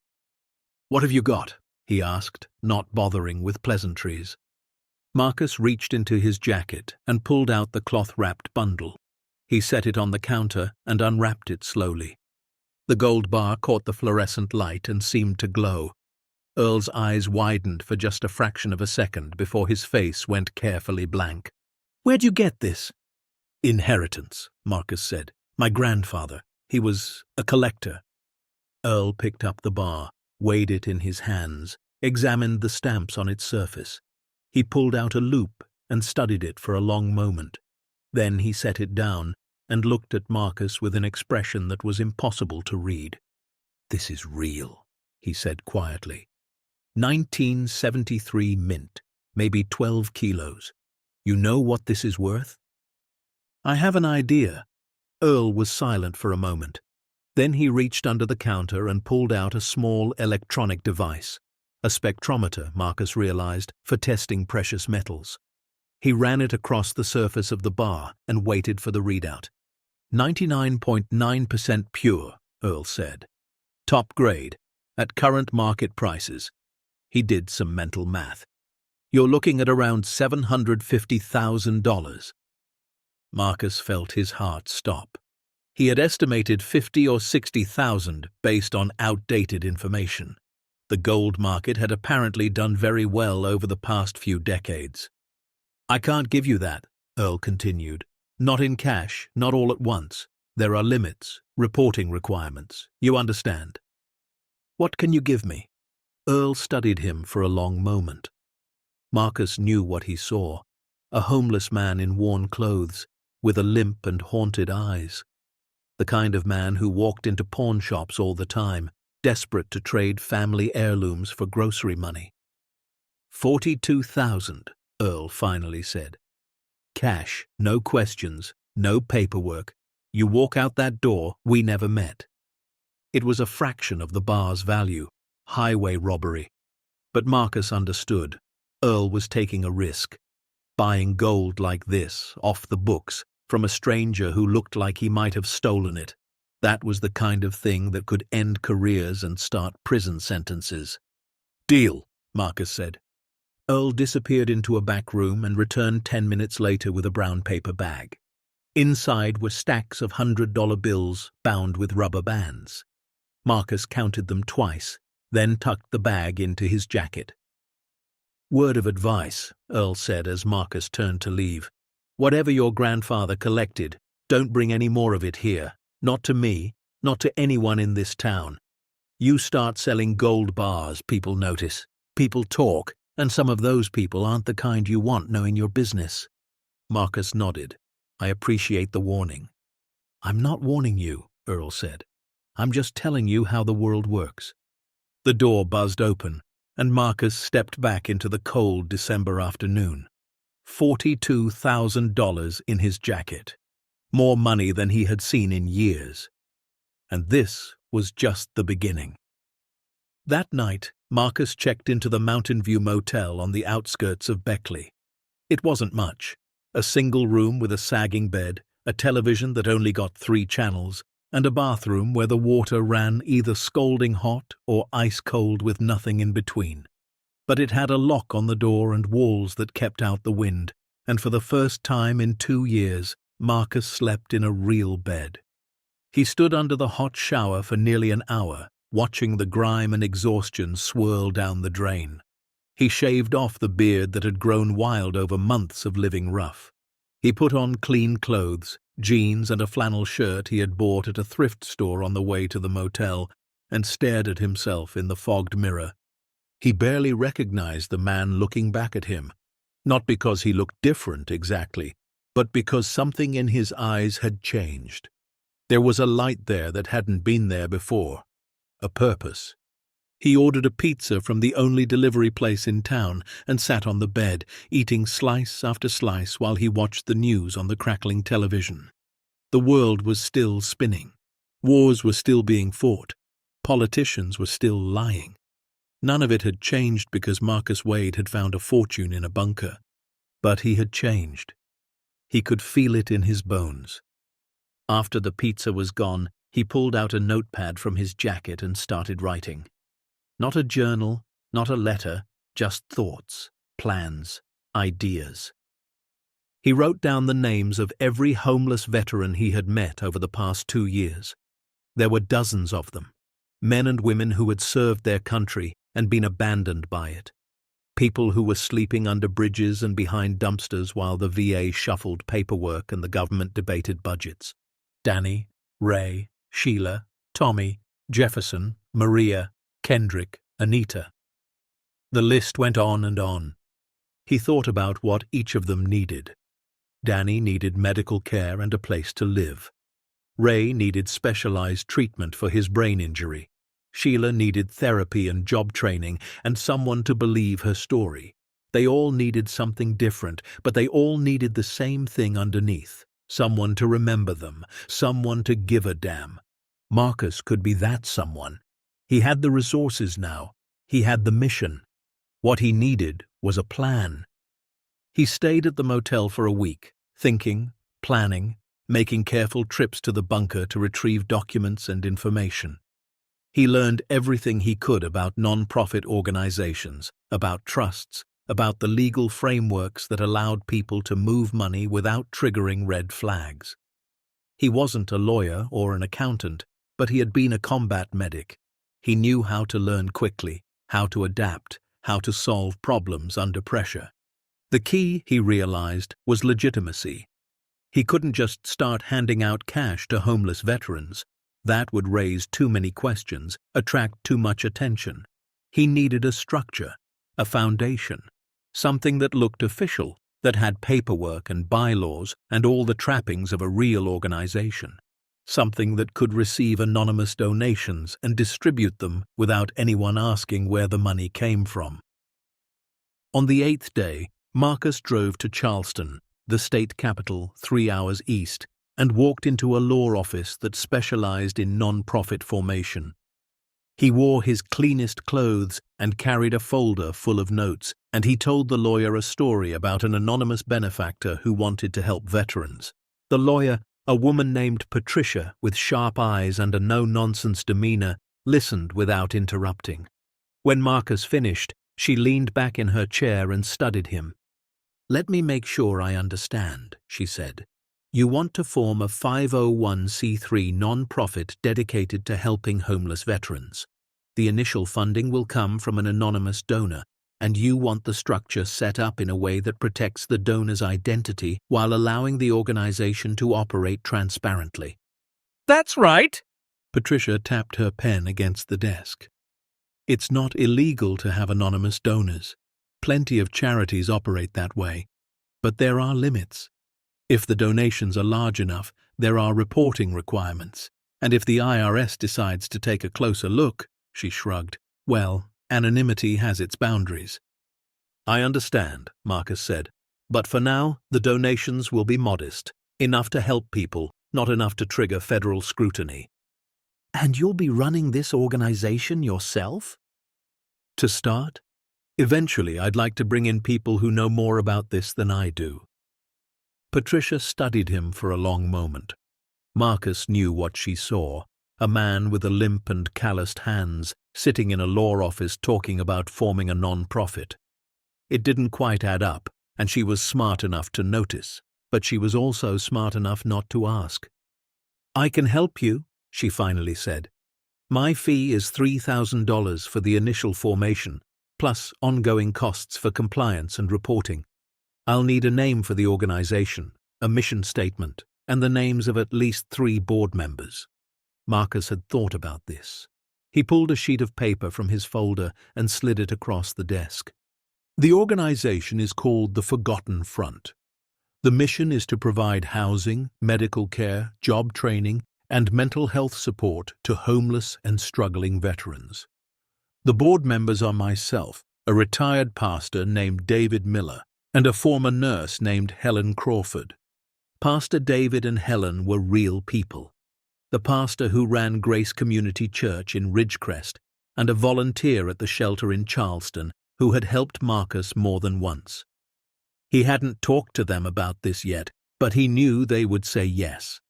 "What have you got?" he asked, not bothering with pleasantries. Marcus reached into his jacket and pulled out the cloth-wrapped bundle. He set it on the counter and unwrapped it slowly. The gold bar caught the fluorescent light and seemed to glow. Earl's eyes widened for just a fraction of a second before his face went carefully blank. "Where'd you get this?" "Inheritance," Marcus said. "My grandfather. He was a collector." Earl picked up the bar, weighed it in his hands, examined the stamps on its surface. He pulled out a loupe and studied it for a long moment. Then he set it down and looked at Marcus with an expression that was impossible to read. "This is real," he said quietly. 1973 mint, maybe 12 kilos. You know what this is worth?" "I have an idea." Earl was silent for a moment. Then he reached under the counter and pulled out a small electronic device, a spectrometer, Marcus realized, for testing precious metals. He ran it across the surface of the bar and waited for the readout. 99.9% pure, Earl said. Top grade, at current market prices. He did some mental math. You're looking at around $750,000. Marcus felt his heart stop. He had estimated 50 or 60,000 based on outdated information. The gold market had apparently done very well over the past few decades. "I can't give you that," Earl continued. "Not in cash, not all at once. There are limits, reporting requirements. You understand." "What can you give me?" Earl studied him for a long moment. Marcus knew what he saw, a homeless man in worn clothes, with a limp and haunted eyes. The kind of man who walked into pawn shops all the time, desperate to trade family heirlooms for grocery money. 42,000, Earl finally said. Cash, no questions, no paperwork. You walk out that door, we never met. It was a fraction of the bar's value, highway robbery. But Marcus understood. Earl was taking a risk. Buying gold like this, off the books, from a stranger who looked like he might have stolen it. That was the kind of thing that could end careers and start prison sentences. Deal, Marcus said. Earl disappeared into a back room and returned 10 minutes later with a brown paper bag. Inside were stacks of $100 bills bound with rubber bands. Marcus counted them twice, then tucked the bag into his jacket. Word of advice, Earl said as Marcus turned to leave. Whatever your grandfather collected, don't bring any more of it here. Not to me, not to anyone in this town. You start selling gold bars, people notice. People talk, and some of those people aren't the kind you want knowing your business. Marcus nodded. I appreciate the warning. I'm not warning you, Earl said. I'm just telling you how the world works. The door buzzed open, and Marcus stepped back into the cold December afternoon. $42,000 in his jacket. More money than he had seen in years. And this was just the beginning. That night, Marcus checked into the Mountain View Motel on the outskirts of Beckley. It wasn't much. A single room with a sagging bed, a television that only got 3 channels, and a bathroom where the water ran either scalding hot or ice cold with nothing in between. But it had a lock on the door and walls that kept out the wind, and for the first time in 2 years, Marcus slept in a real bed. He stood under the hot shower for nearly an hour, watching the grime and exhaustion swirl down the drain. He shaved off the beard that had grown wild over months of living rough. He put on clean clothes, jeans and a flannel shirt he had bought at a thrift store on the way to the motel, and stared at himself in the fogged mirror. He barely recognized the man looking back at him, not because he looked different exactly, but because something in his eyes had changed. There was a light there that hadn't been there before, a purpose. He ordered a pizza from the only delivery place in town and sat on the bed, eating slice after slice while he watched the news on the crackling television. The world was still spinning. Wars were still being fought. Politicians were still lying. None of it had changed because Marcus Wade had found a fortune in a bunker. But he had changed. He could feel it in his bones. After the pizza was gone, he pulled out a notepad from his jacket and started writing. Not a journal, not a letter, just thoughts, plans, ideas. He wrote down the names of every homeless veteran he had met over the past 2 years. There were dozens of them, men and women who had served their country and been abandoned by it. People who were sleeping under bridges and behind dumpsters while the VA shuffled paperwork and the government debated budgets. Danny, Ray, Sheila, Tommy, Jefferson, Maria, Kendrick, Anita. The list went on and on. He thought about what each of them needed. Danny needed medical care and a place to live. Ray needed specialized treatment for his brain injury. Sheila needed therapy and job training and someone to believe her story. They all needed something different, but they all needed the same thing underneath. Someone to remember them, someone to give a damn. Marcus could be that someone. He had the resources now. He had the mission. What he needed was a plan. He stayed at the motel for a week, thinking, planning, making careful trips to the bunker to retrieve documents and information. He learned everything he could about non-profit organizations, about trusts, about the legal frameworks that allowed people to move money without triggering red flags. He wasn't a lawyer or an accountant, but he had been a combat medic. He knew how to learn quickly, how to adapt, how to solve problems under pressure. The key, he realized, was legitimacy. He couldn't just start handing out cash to homeless veterans. That would raise too many questions, attract too much attention. He needed a structure, a foundation, something that looked official, that had paperwork and bylaws and all the trappings of a real organization. something that could receive anonymous donations and distribute them without anyone asking where the money came from. On the 8th day, Marcus drove to Charleston, the state capital 3 hours east, and walked into a law office that specialized in non-profit formation. He wore his cleanest clothes and carried a folder full of notes, and he told the lawyer a story about an anonymous benefactor who wanted to help veterans. The lawyer, a woman named Patricia with sharp eyes and a no-nonsense demeanor, listened without interrupting. When Marcus finished, she leaned back in her chair and studied him. "Let me make sure I understand," she said. "You want to form a 501c3 non-profit dedicated to helping homeless veterans. The initial funding will come from an anonymous donor, and you want the structure set up in a way that protects the donor's identity while allowing the organization to operate transparently." That's right. Patricia tapped her pen against the desk. "It's not illegal to have anonymous donors. Plenty of charities operate that way. But there are limits. If the donations are large enough, there are reporting requirements. And if the IRS decides to take a closer look," she shrugged, "well, anonymity has its boundaries." "I understand," Marcus said. "But for now, the donations will be modest, enough to help people, not enough to trigger federal scrutiny." And you'll be running this organization yourself? To start, eventually I'd like to bring in people who know more about this than I do. Patricia studied him for a long moment. Marcus knew what she saw, a man with a limp and calloused hands, sitting in a law office talking about forming a non-profit. It didn't quite add up, and she was smart enough to notice, but she was also smart enough not to ask. "I can help you," she finally said. "My fee is $3,000 for the initial formation, plus ongoing costs for compliance and reporting. I'll need a name for the organization, a mission statement, and the names of at least 3 board members." Marcus had thought about this. He pulled a sheet of paper from his folder and slid it across the desk. "The organization is called the Forgotten Front. The mission is to provide housing, medical care, job training, and mental health support to homeless and struggling veterans. The board members are myself, a retired pastor named David Miller, and a former nurse named Helen Crawford. Pastor David and Helen were real people. The pastor who ran Grace Community Church in Ridgecrest, and a volunteer at the shelter in Charleston who had helped Marcus more than once. He hadn't talked to them about this yet, but he knew they would say yes.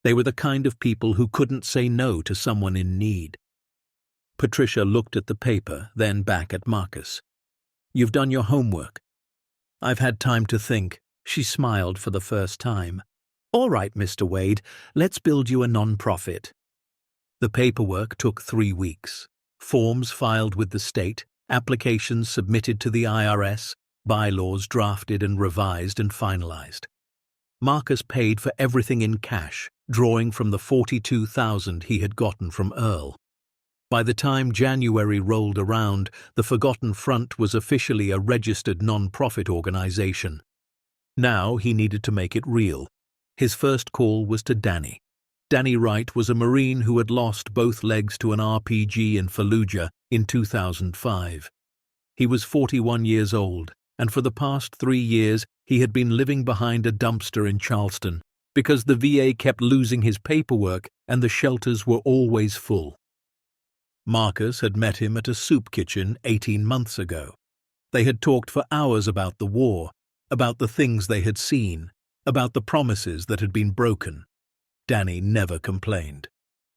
They were the kind of people who couldn't say no to someone in need. Patricia looked at the paper, then back at Marcus. "You've done your homework." "I've had time to think." She smiled for the first time. "All right, Mr. Wade, let's build you a non-profit." The paperwork took 3 weeks. Forms filed with the state, applications submitted to the IRS, bylaws drafted and revised and finalized. Marcus paid for everything in cash, drawing from the $42,000 he had gotten from Earl. By the time January rolled around, the Forgotten Front was officially a registered non-profit organization. Now he needed to make it real. His first call was to Danny. Danny Wright was a Marine who had lost both legs to an RPG in Fallujah in 2005. He was 41 years old, and for the past 3 years he had been living behind a dumpster in Charleston because the VA kept losing his paperwork and the shelters were always full. Marcus had met him at a soup kitchen 18 months ago. They had talked for hours about the war, about the things they had seen, about the promises that had been broken. Danny never complained.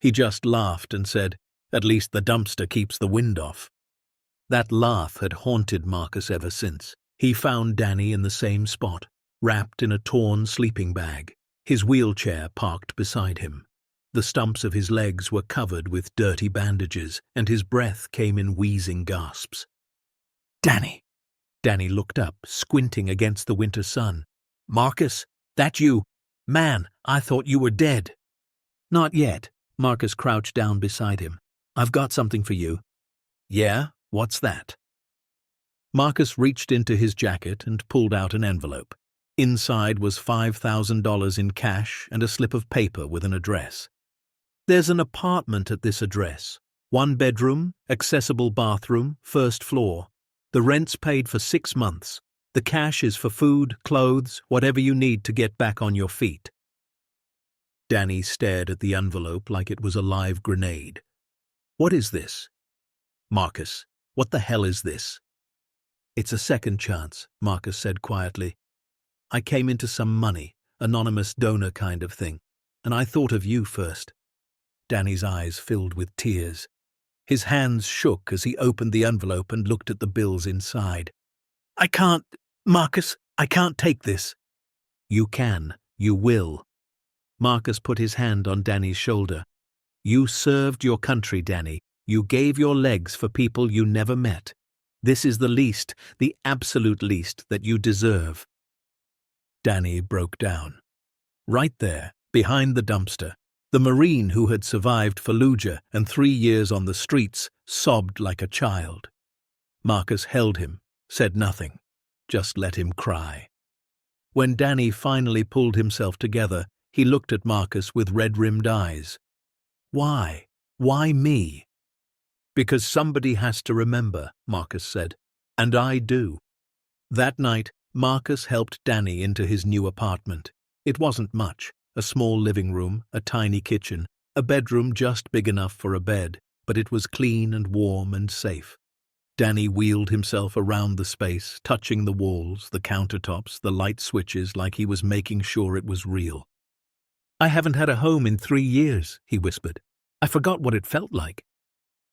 He just laughed and said, "At least the dumpster keeps the wind off." That laugh had haunted Marcus ever since. He found Danny in the same spot, wrapped in a torn sleeping bag, his wheelchair parked beside him. The stumps of his legs were covered with dirty bandages, and his breath came in wheezing gasps. "Danny!" Danny looked up, squinting against the winter sun. "Marcus, that you? Man, I thought you were dead." "Not yet." Marcus crouched down beside him. "I've got something for you." "Yeah? What's that?" Marcus reached into his jacket and pulled out an envelope. Inside was $5,000 in cash and a slip of paper with an address. There's an apartment at this address. 1 bedroom, accessible bathroom, first floor. The rent's paid for 6 months. The cash is for food, clothes, whatever you need to get back on your feet." Danny stared at the envelope like it was a live grenade. "What is this?" "Marcus, what the hell is this?" "It's a second chance," Marcus said quietly. "I came into some money, anonymous donor kind of thing, and I thought of you first." Danny's eyes filled with tears. His hands shook as he opened the envelope and looked at the bills inside. "I can't, Marcus, I can't take this." "You can, you will." Marcus put his hand on Danny's shoulder. "You served your country, Danny. You gave your legs for people you never met. This is the least, the absolute least, that you deserve." Danny broke down. Right there, behind the dumpster, the Marine who had survived Fallujah and 3 years on the streets sobbed like a child. Marcus held him, said nothing, just let him cry. When Danny finally pulled himself together, he looked at Marcus with red-rimmed eyes. "Why? Why me?" "Because somebody has to remember," Marcus said. "And I do." That night, Marcus helped Danny into his new apartment. It wasn't much. A small living room, a tiny kitchen, a bedroom just big enough for a bed, but it was clean and warm and safe. Danny wheeled himself around the space, touching the walls, the countertops, the light switches like he was making sure it was real. "I haven't had a home in 3 years," he whispered. "I forgot what it felt like."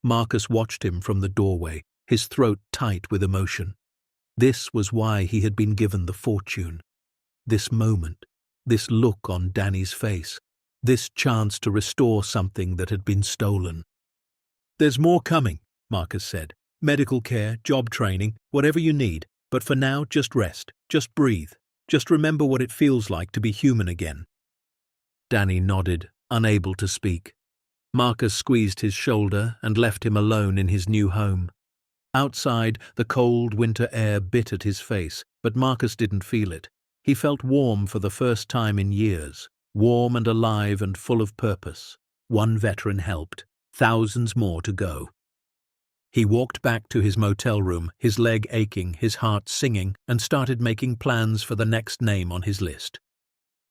Marcus watched him from the doorway, his throat tight with emotion. This was why he had been given the fortune. This moment, this look on Danny's face, this chance to restore something that had been stolen. "There's more coming," Marcus said. "Medical care, job training, whatever you need. But for now, just rest, just breathe, just remember what it feels like to be human again." Danny nodded, unable to speak. Marcus squeezed his shoulder and left him alone in his new home. Outside, the cold winter air bit at his face, but Marcus didn't feel it. He felt warm for the first time in years, warm and alive and full of purpose. 1 veteran helped, thousands more to go. He walked back to his motel room, his leg aching, his heart singing, and started making plans for the next name on his list.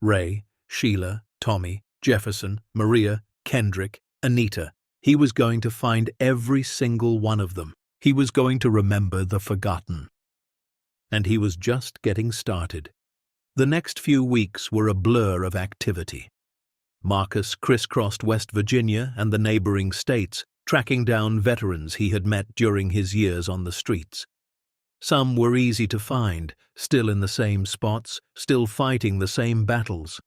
Ray, Sheila, Tommy, Jefferson, Maria, Kendrick, Anita. He was going to find every single one of them. He was going to remember the forgotten. And he was just getting started. The next few weeks were a blur of activity. Marcus crisscrossed West Virginia and the neighboring states, tracking down veterans he had met during his years on the streets. Some were easy to find, still in the same spots, still fighting the same battles.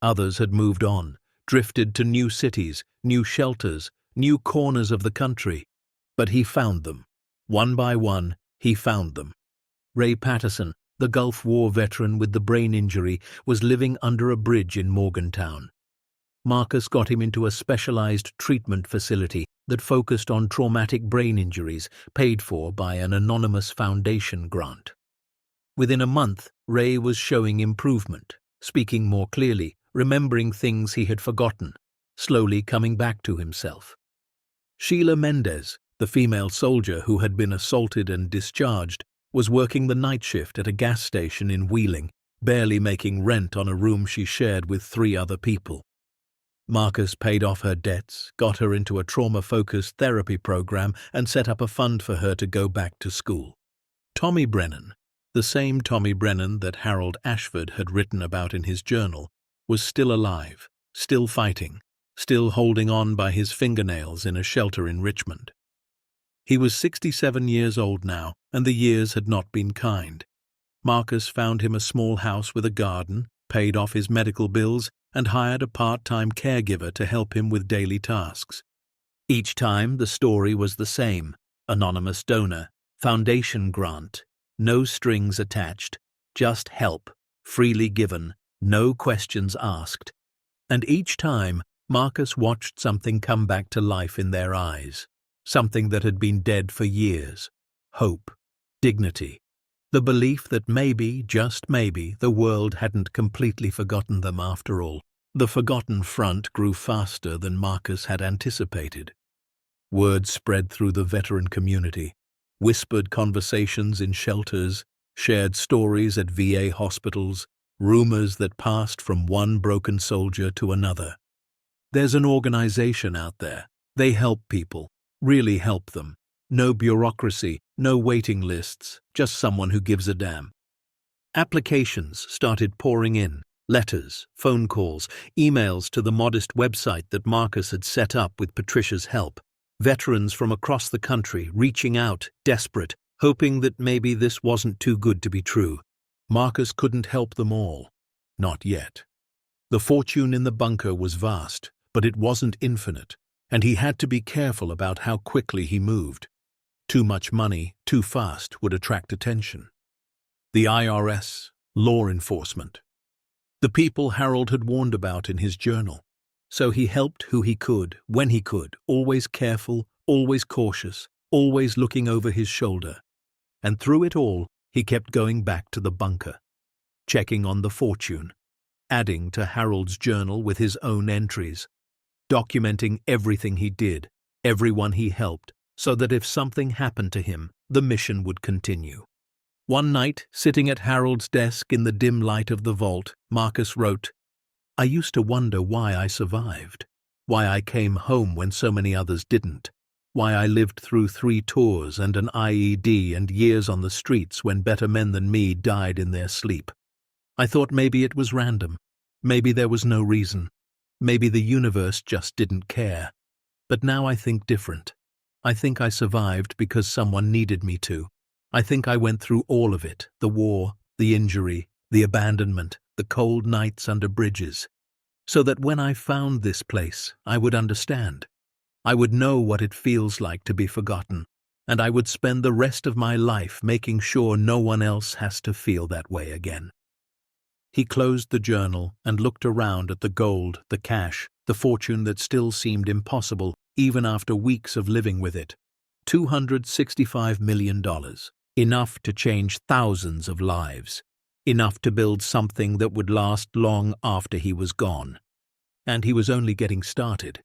Others had moved on, drifted to new cities, new shelters, new corners of the country. But he found them. One by one, he found them. Ray Patterson, the Gulf War veteran with the brain injury, was living under a bridge in Morgantown. Marcus got him into a specialized treatment facility that focused on traumatic brain injuries, paid for by an anonymous foundation grant. Within a month, Ray was showing improvement, speaking more clearly, remembering things he had forgotten, slowly coming back to himself. Sheila Mendez, the female soldier who had been assaulted and discharged, was working the night shift at a gas station in Wheeling, barely making rent on a room she shared with 3 other people. Marcus paid off her debts, got her into a trauma-focused therapy program, and set up a fund for her to go back to school. Tommy Brennan, the same Tommy Brennan that Harold Ashford had written about in his journal, was still alive, still fighting, still holding on by his fingernails in a shelter in Richmond. He was 67 years old now, and the years had not been kind. Marcus found him a small house with a garden, paid off his medical bills, and hired a part-time caregiver to help him with daily tasks. Each time the story was the same: anonymous donor, foundation grant, no strings attached, just help, freely given, no questions asked. And each time, Marcus watched something come back to life in their eyes, something that had been dead for years: hope, dignity, the belief that maybe, just maybe, the world hadn't completely forgotten them after all. The Forgotten Front grew faster than Marcus had anticipated. Word spread through the veteran community, whispered conversations in shelters, shared stories at VA hospitals, rumors that passed from one broken soldier to another. There's an organization out there. They help people, really help them. No bureaucracy, no waiting lists, just someone who gives a damn. Applications started pouring in, letters, phone calls, emails to the modest website that Marcus had set up with Patricia's help. Veterans from across the country reaching out, desperate, hoping that maybe this wasn't too good to be true. Marcus couldn't help them all. Not yet. The fortune in the bunker was vast, but it wasn't infinite, and he had to be careful about how quickly he moved. Too much money, too fast, would attract attention. The IRS, law enforcement. The people Harold had warned about in his journal. So he helped who he could, when he could, always careful, always cautious, always looking over his shoulder. And through it all, he kept going back to the bunker, checking on the fortune, adding to Harold's journal with his own entries, documenting everything he did, everyone he helped, so that if something happened to him, the mission would continue. One night, sitting at Harold's desk in the dim light of the vault, Marcus wrote, "I used to wonder why I survived, why I came home when so many others didn't, why I lived through 3 tours and an IED and years on the streets when better men than me died in their sleep. I thought maybe it was random, maybe there was no reason, maybe the universe just didn't care. But now I think different. I think I survived because someone needed me to. I think I went through all of it, the war, the injury, the abandonment, the cold nights under bridges, so that when I found this place, I would understand. I would know what it feels like to be forgotten, and I would spend the rest of my life making sure no one else has to feel that way again." He closed the journal and looked around at the gold, the cash, the fortune that still seemed impossible even after weeks of living with it. $265 million. Enough to change thousands of lives. Enough to build something that would last long after he was gone. And he was only getting started.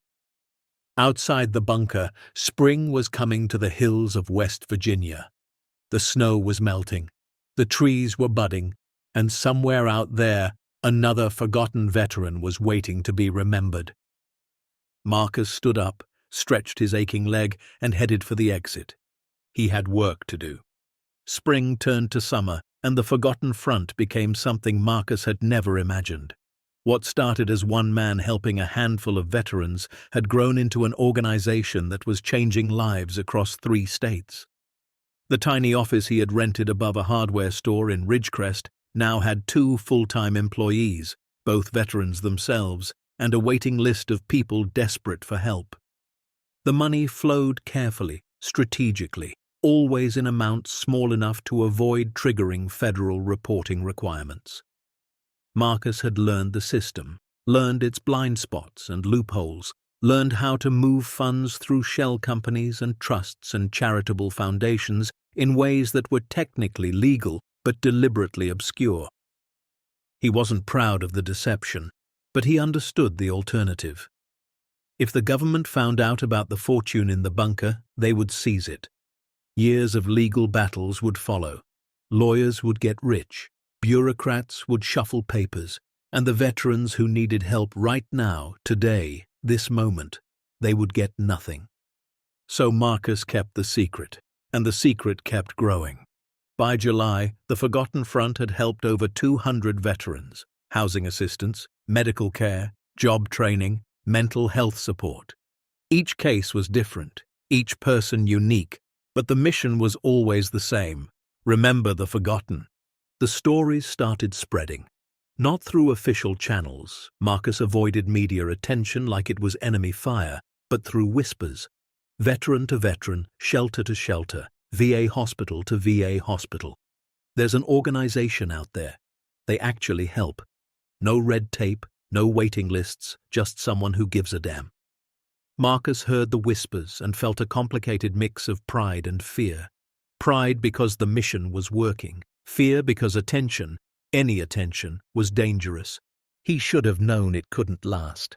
Outside the bunker, spring was coming to the hills of West Virginia. The snow was melting, the trees were budding, and somewhere out there, another forgotten veteran was waiting to be remembered. Marcus stood up, stretched his aching leg, and headed for the exit. He had work to do. Spring turned to summer, and the Forgotten Front became something Marcus had never imagined. What started as one man helping a handful of veterans had grown into an organization that was changing lives across 3 states. The tiny office he had rented above a hardware store in Ridgecrest now had 2 full-time employees, both veterans themselves, and a waiting list of people desperate for help. The money flowed carefully, strategically, always in amounts small enough to avoid triggering federal reporting requirements. Marcus had learned the system, learned its blind spots and loopholes, learned how to move funds through shell companies and trusts and charitable foundations in ways that were technically legal but deliberately obscure. He wasn't proud of the deception, but he understood the alternative. If the government found out about the fortune in the bunker, they would seize it. Years of legal battles would follow. Lawyers would get rich, bureaucrats would shuffle papers, and the veterans who needed help right now, today, this moment, they would get nothing. So Marcus kept the secret, and the secret kept growing. By July, the Forgotten Front had helped over 200 veterans, housing assistance, medical care, job training, mental health support. Each case was different, each person unique, but the mission was always the same: remember the forgotten. The stories started spreading. Not through official channels, Marcus avoided media attention like it was enemy fire, but through whispers. Veteran to veteran, shelter to shelter, VA hospital to VA hospital. There's an organization out there. They actually help. No red tape, no waiting lists, just someone who gives a damn. Marcus heard the whispers and felt a complicated mix of pride and fear. Pride because the mission was working. Fear because attention, any attention, was dangerous. He should have known it couldn't last.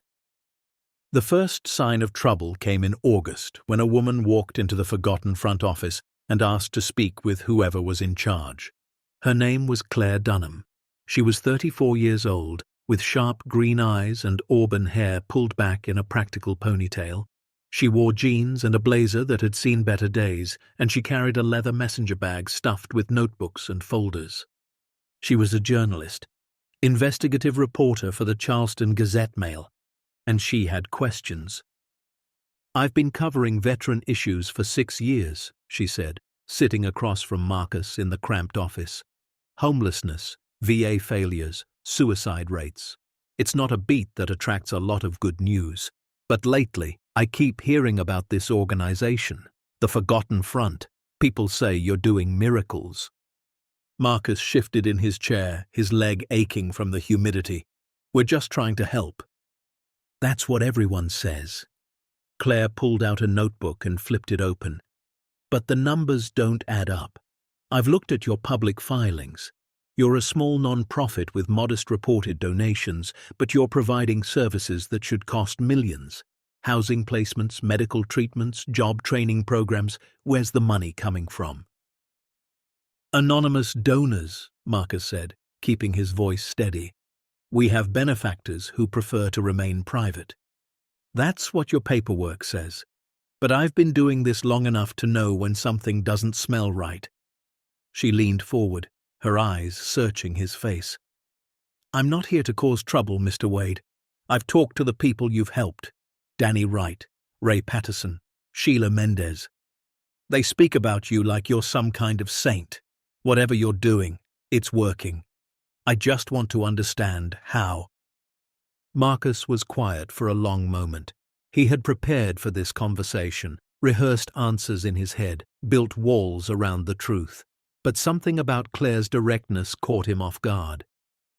The first sign of trouble came in August when a woman walked into the forgotten front office and asked to speak with whoever was in charge. Her name was Claire Dunham. She was 34 years old, with sharp green eyes and auburn hair pulled back in a practical ponytail. She wore jeans and a blazer that had seen better days, and she carried a leather messenger bag stuffed with notebooks and folders. She was a journalist, investigative reporter for the Charleston Gazette-Mail, and she had questions. "I've been covering veteran issues for 6 years," she said, sitting across from Marcus in the cramped office. "Homelessness, VA failures, suicide rates. It's not a beat that attracts a lot of good news. But lately, I keep hearing about this organization, the Forgotten Front. People say you're doing miracles." Marcus shifted in his chair, his leg aching from the humidity. "We're just trying to help." "That's what everyone says." Claire pulled out a notebook and flipped it open. "But the numbers don't add up. I've looked at your public filings. You're a small non-profit with modest reported donations, but you're providing services that should cost millions. Housing placements, medical treatments, job training programs. Where's the money coming from?" "Anonymous donors," Marcus said, keeping his voice steady. "We have benefactors who prefer to remain private. That's what your paperwork says. But I've been doing this long enough to know when something doesn't smell right." She leaned forward, her eyes searching his face. "I'm not here to cause trouble, Mr. Wade. I've talked to the people you've helped. Danny Wright, Ray Patterson, Sheila Mendez. They speak about you like you're some kind of saint. Whatever you're doing, it's working. I just want to understand how." Marcus was quiet for a long moment. He had prepared for this conversation, rehearsed answers in his head, built walls around the truth. But something about Claire's directness caught him off guard.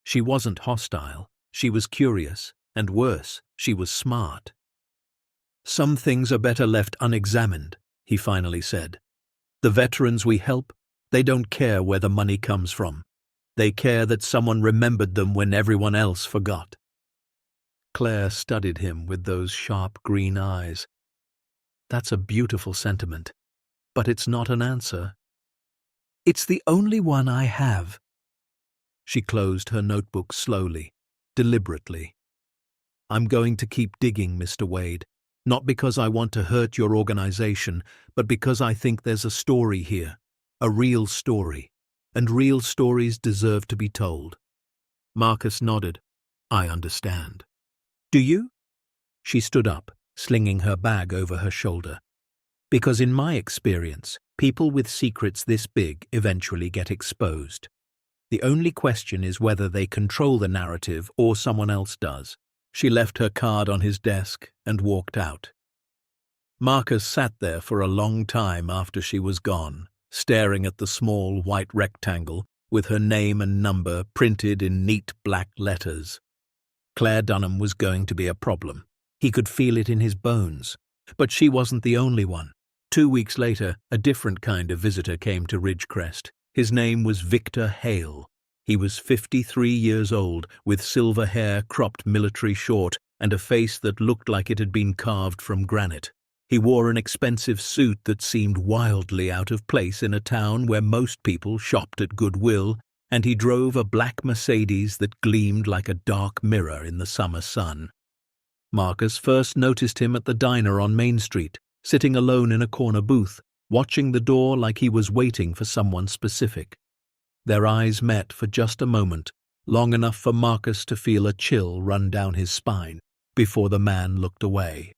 She wasn't hostile, she was curious, and worse, she was smart. "Some things are better left unexamined," he finally said. "The veterans we help, they don't care where the money comes from. They care that someone remembered them when everyone else forgot." Claire studied him with those sharp green eyes. "That's a beautiful sentiment, but it's not an answer." "It's the only one I have." She closed her notebook slowly, deliberately. "I'm going to keep digging, Mr. Wade, not because I want to hurt your organization, but because I think there's a story here, a real story, and real stories deserve to be told." Marcus nodded. "I understand." "Do you?" She stood up, slinging her bag over her shoulder. "Because in my experience, people with secrets this big eventually get exposed. The only question is whether they control the narrative or someone else does." She left her card on his desk and walked out. Marcus sat there for a long time after she was gone, staring at the small white rectangle with her name and number printed in neat black letters. Claire Dunham was going to be a problem. He could feel it in his bones. But she wasn't the only one. 2 weeks later, a different kind of visitor came to Ridgecrest. His name was Victor Hale. He was 53 years old, with silver hair cropped military short and a face that looked like it had been carved from granite. He wore an expensive suit that seemed wildly out of place in a town where most people shopped at Goodwill, and he drove a black Mercedes that gleamed like a dark mirror in the summer sun. Marcus first noticed him at the diner on Main Street, sitting alone in a corner booth, watching the door like he was waiting for someone specific. Their eyes met for just a moment, long enough for Marcus to feel a chill run down his spine, before the man looked away.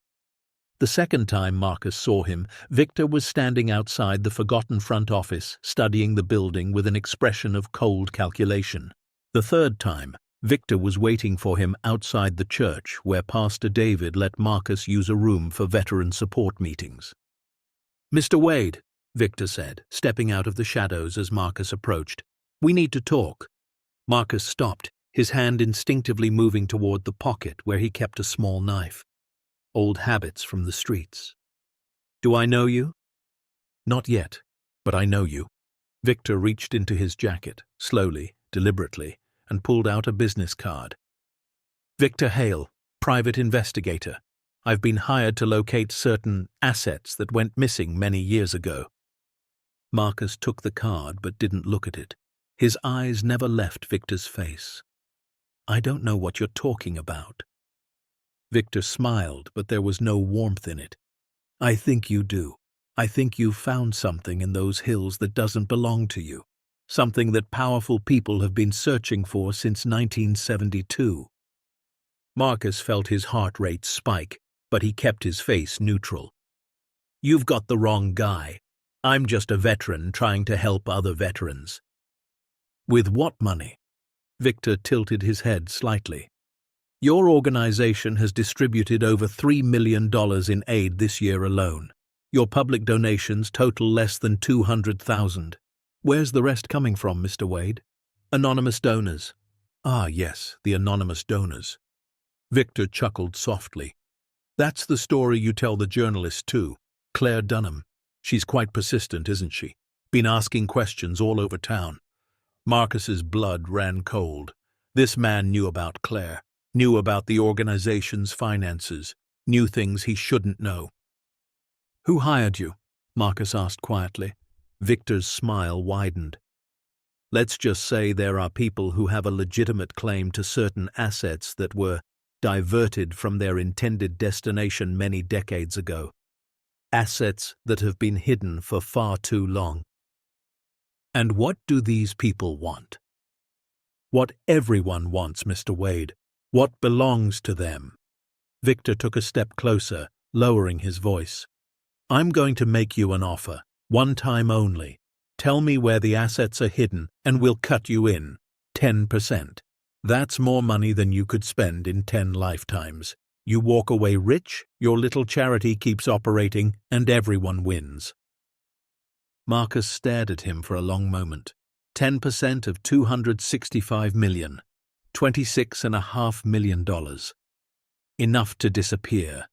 The second time Marcus saw him, Victor was standing outside the Forgotten Front office, studying the building with an expression of cold calculation. The third time, Victor was waiting for him outside the church where Pastor David let Marcus use a room for veteran support meetings. "Mr. Wade," Victor said, stepping out of the shadows as Marcus approached. "We need to talk." Marcus stopped, his hand instinctively moving toward the pocket where he kept a small knife. Old habits from the streets. "Do I know you?" "Not yet, but I know you." Victor reached into his jacket, slowly, deliberately, and pulled out a business card. Victor Hale, private investigator. I've been hired to locate certain assets that went missing many years ago. Marcus took the card but didn't look at it. His eyes never left Victor's face. I don't know what you're talking about. Victor smiled, but there was no warmth in it. I think you do. I think you've found something in those hills that doesn't belong to you. Something that powerful people have been searching for since 1972. Marcus felt his heart rate spike, but he kept his face neutral. You've got the wrong guy. I'm just a veteran trying to help other veterans. With what money? Victor tilted his head slightly. Your organization has distributed over $3 million in aid this year alone. Your public donations total less than $200,000. Where's the rest coming from, Mr. Wade? Anonymous donors. Ah, yes, the anonymous donors. Victor chuckled softly. That's the story you tell the journalist too, Claire Dunham. She's quite persistent, isn't she? Been asking questions all over town. Marcus's blood ran cold. This man knew about Claire, knew about the organization's finances, knew things he shouldn't know. Who hired you? Marcus asked quietly. Victor's smile widened. Let's just say there are people who have a legitimate claim to certain assets that were diverted from their intended destination many decades ago. Assets that have been hidden for far too long. And what do these people want? What everyone wants, Mr. Wade. What belongs to them. Victor took a step closer, lowering his voice. I'm going to make you an offer, one time only. Tell me where the assets are hidden, and we'll cut you in. 10%. That's more money than you could spend in 10 lifetimes. You walk away rich, your little charity keeps operating, and everyone wins. Marcus stared at him for a long moment. 10% of $265 million. $26.5 million. Enough to disappear.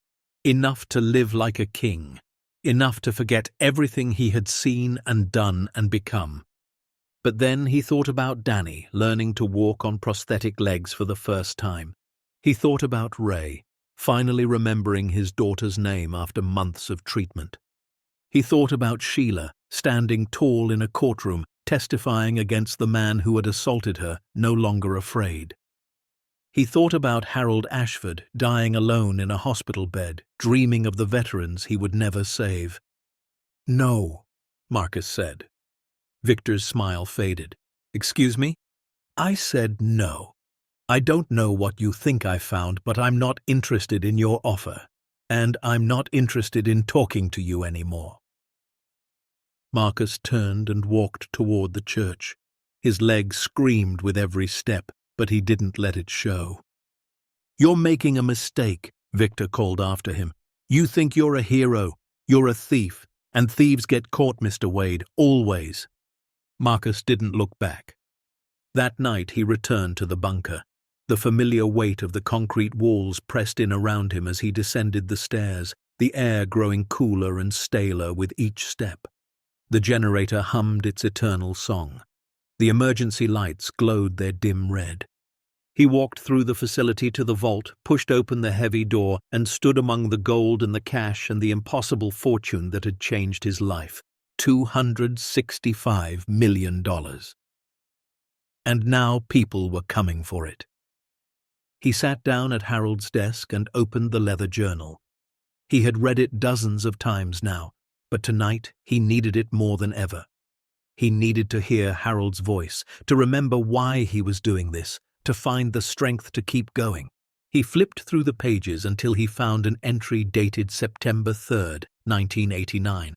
Enough to live like a king. Enough to forget everything he had seen and done and become. But then he thought about Danny learning to walk on prosthetic legs for the first time. He thought about Ray, finally remembering his daughter's name after months of treatment. He thought about Sheila, standing tall in a courtroom, testifying against the man who had assaulted her, no longer afraid. He thought about Harold Ashford, dying alone in a hospital bed, dreaming of the veterans he would never save. No, Marcus said. Victor's smile faded. Excuse me? I said no. I don't know what you think I found, but I'm not interested in your offer. And I'm not interested in talking to you anymore. Marcus turned and walked toward the church. His legs screamed with every step, but he didn't let it show. You're making a mistake, Victor called after him. You think you're a hero. You're a thief. And thieves get caught, Mr. Wade, always. Marcus didn't look back. That night he returned to the bunker. The familiar weight of the concrete walls pressed in around him as he descended the stairs, the air growing cooler and staler with each step. The generator hummed its eternal song. The emergency lights glowed their dim red. He walked through the facility to the vault, pushed open the heavy door, and stood among the gold and the cash and the impossible fortune that had changed his life. $265 million. And now people were coming for it. He sat down at Harold's desk and opened the leather journal. He had read it dozens of times now, but tonight he needed it more than ever. He needed to hear Harold's voice, to remember why he was doing this, to find the strength to keep going. He flipped through the pages until he found an entry dated September 3rd, 1989.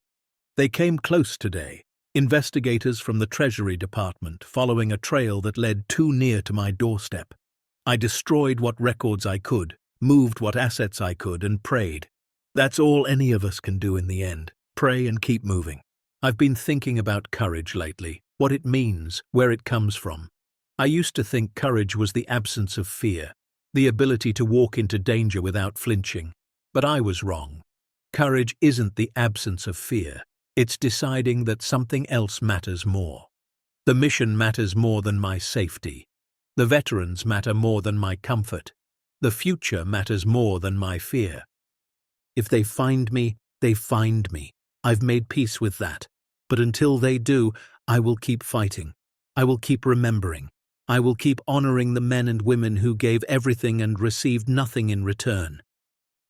They came close today, investigators from the Treasury Department, following a trail that led too near to my doorstep. I destroyed what records I could, moved what assets I could, and prayed. That's all any of us can do in the end, pray and keep moving. I've been thinking about courage lately, what it means, where it comes from. I used to think courage was the absence of fear, the ability to walk into danger without flinching. But I was wrong. Courage isn't the absence of fear. It's deciding that something else matters more. The mission matters more than my safety. The veterans matter more than my comfort. The future matters more than my fear. If they find me, they find me. I've made peace with that. But until they do, I will keep fighting. I will keep remembering. I will keep honoring the men and women who gave everything and received nothing in return.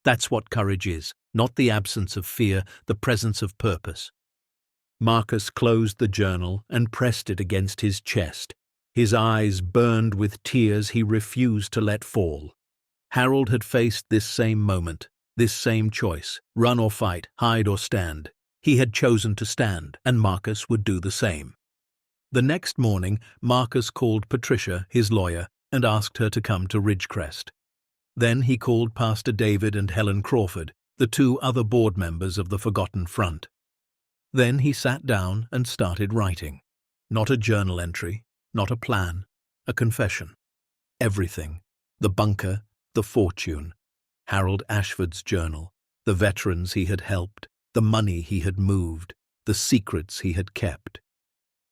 That's what courage is, not the absence of fear, the presence of purpose. Marcus closed the journal and pressed it against his chest. His eyes burned with tears he refused to let fall. Harold had faced this same moment, this same choice, run or fight, hide or stand. He had chosen to stand, and Marcus would do the same. The next morning, Marcus called Patricia, his lawyer, and asked her to come to Ridgecrest. Then he called Pastor David and Helen Crawford, the two other board members of the Forgotten Front. Then he sat down and started writing. Not a journal entry, not a plan, a confession. Everything. The bunker, the fortune, Harold Ashford's journal, the veterans he had helped, the money he had moved, the secrets he had kept.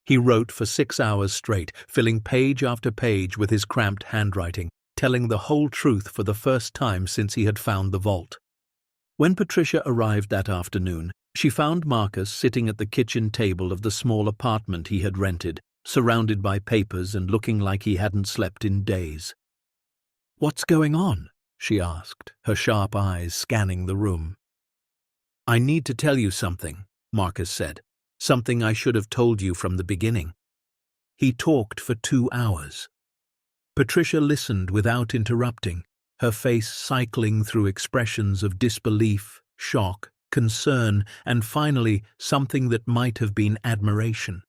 He wrote for 6 hours straight, filling page after page with his cramped handwriting, telling the whole truth for the first time since he had found the vault. When Patricia arrived that afternoon, she found Marcus sitting at the kitchen table of the small apartment he had rented, surrounded by papers and looking like he hadn't slept in days. "What's going on?" she asked, her sharp eyes scanning the room. "I need to tell you something," Marcus said. "Something I should have told you from the beginning." He talked for 2 hours. Patricia listened without interrupting, her face cycling through expressions of disbelief, shock, concern, and finally something that might have been admiration.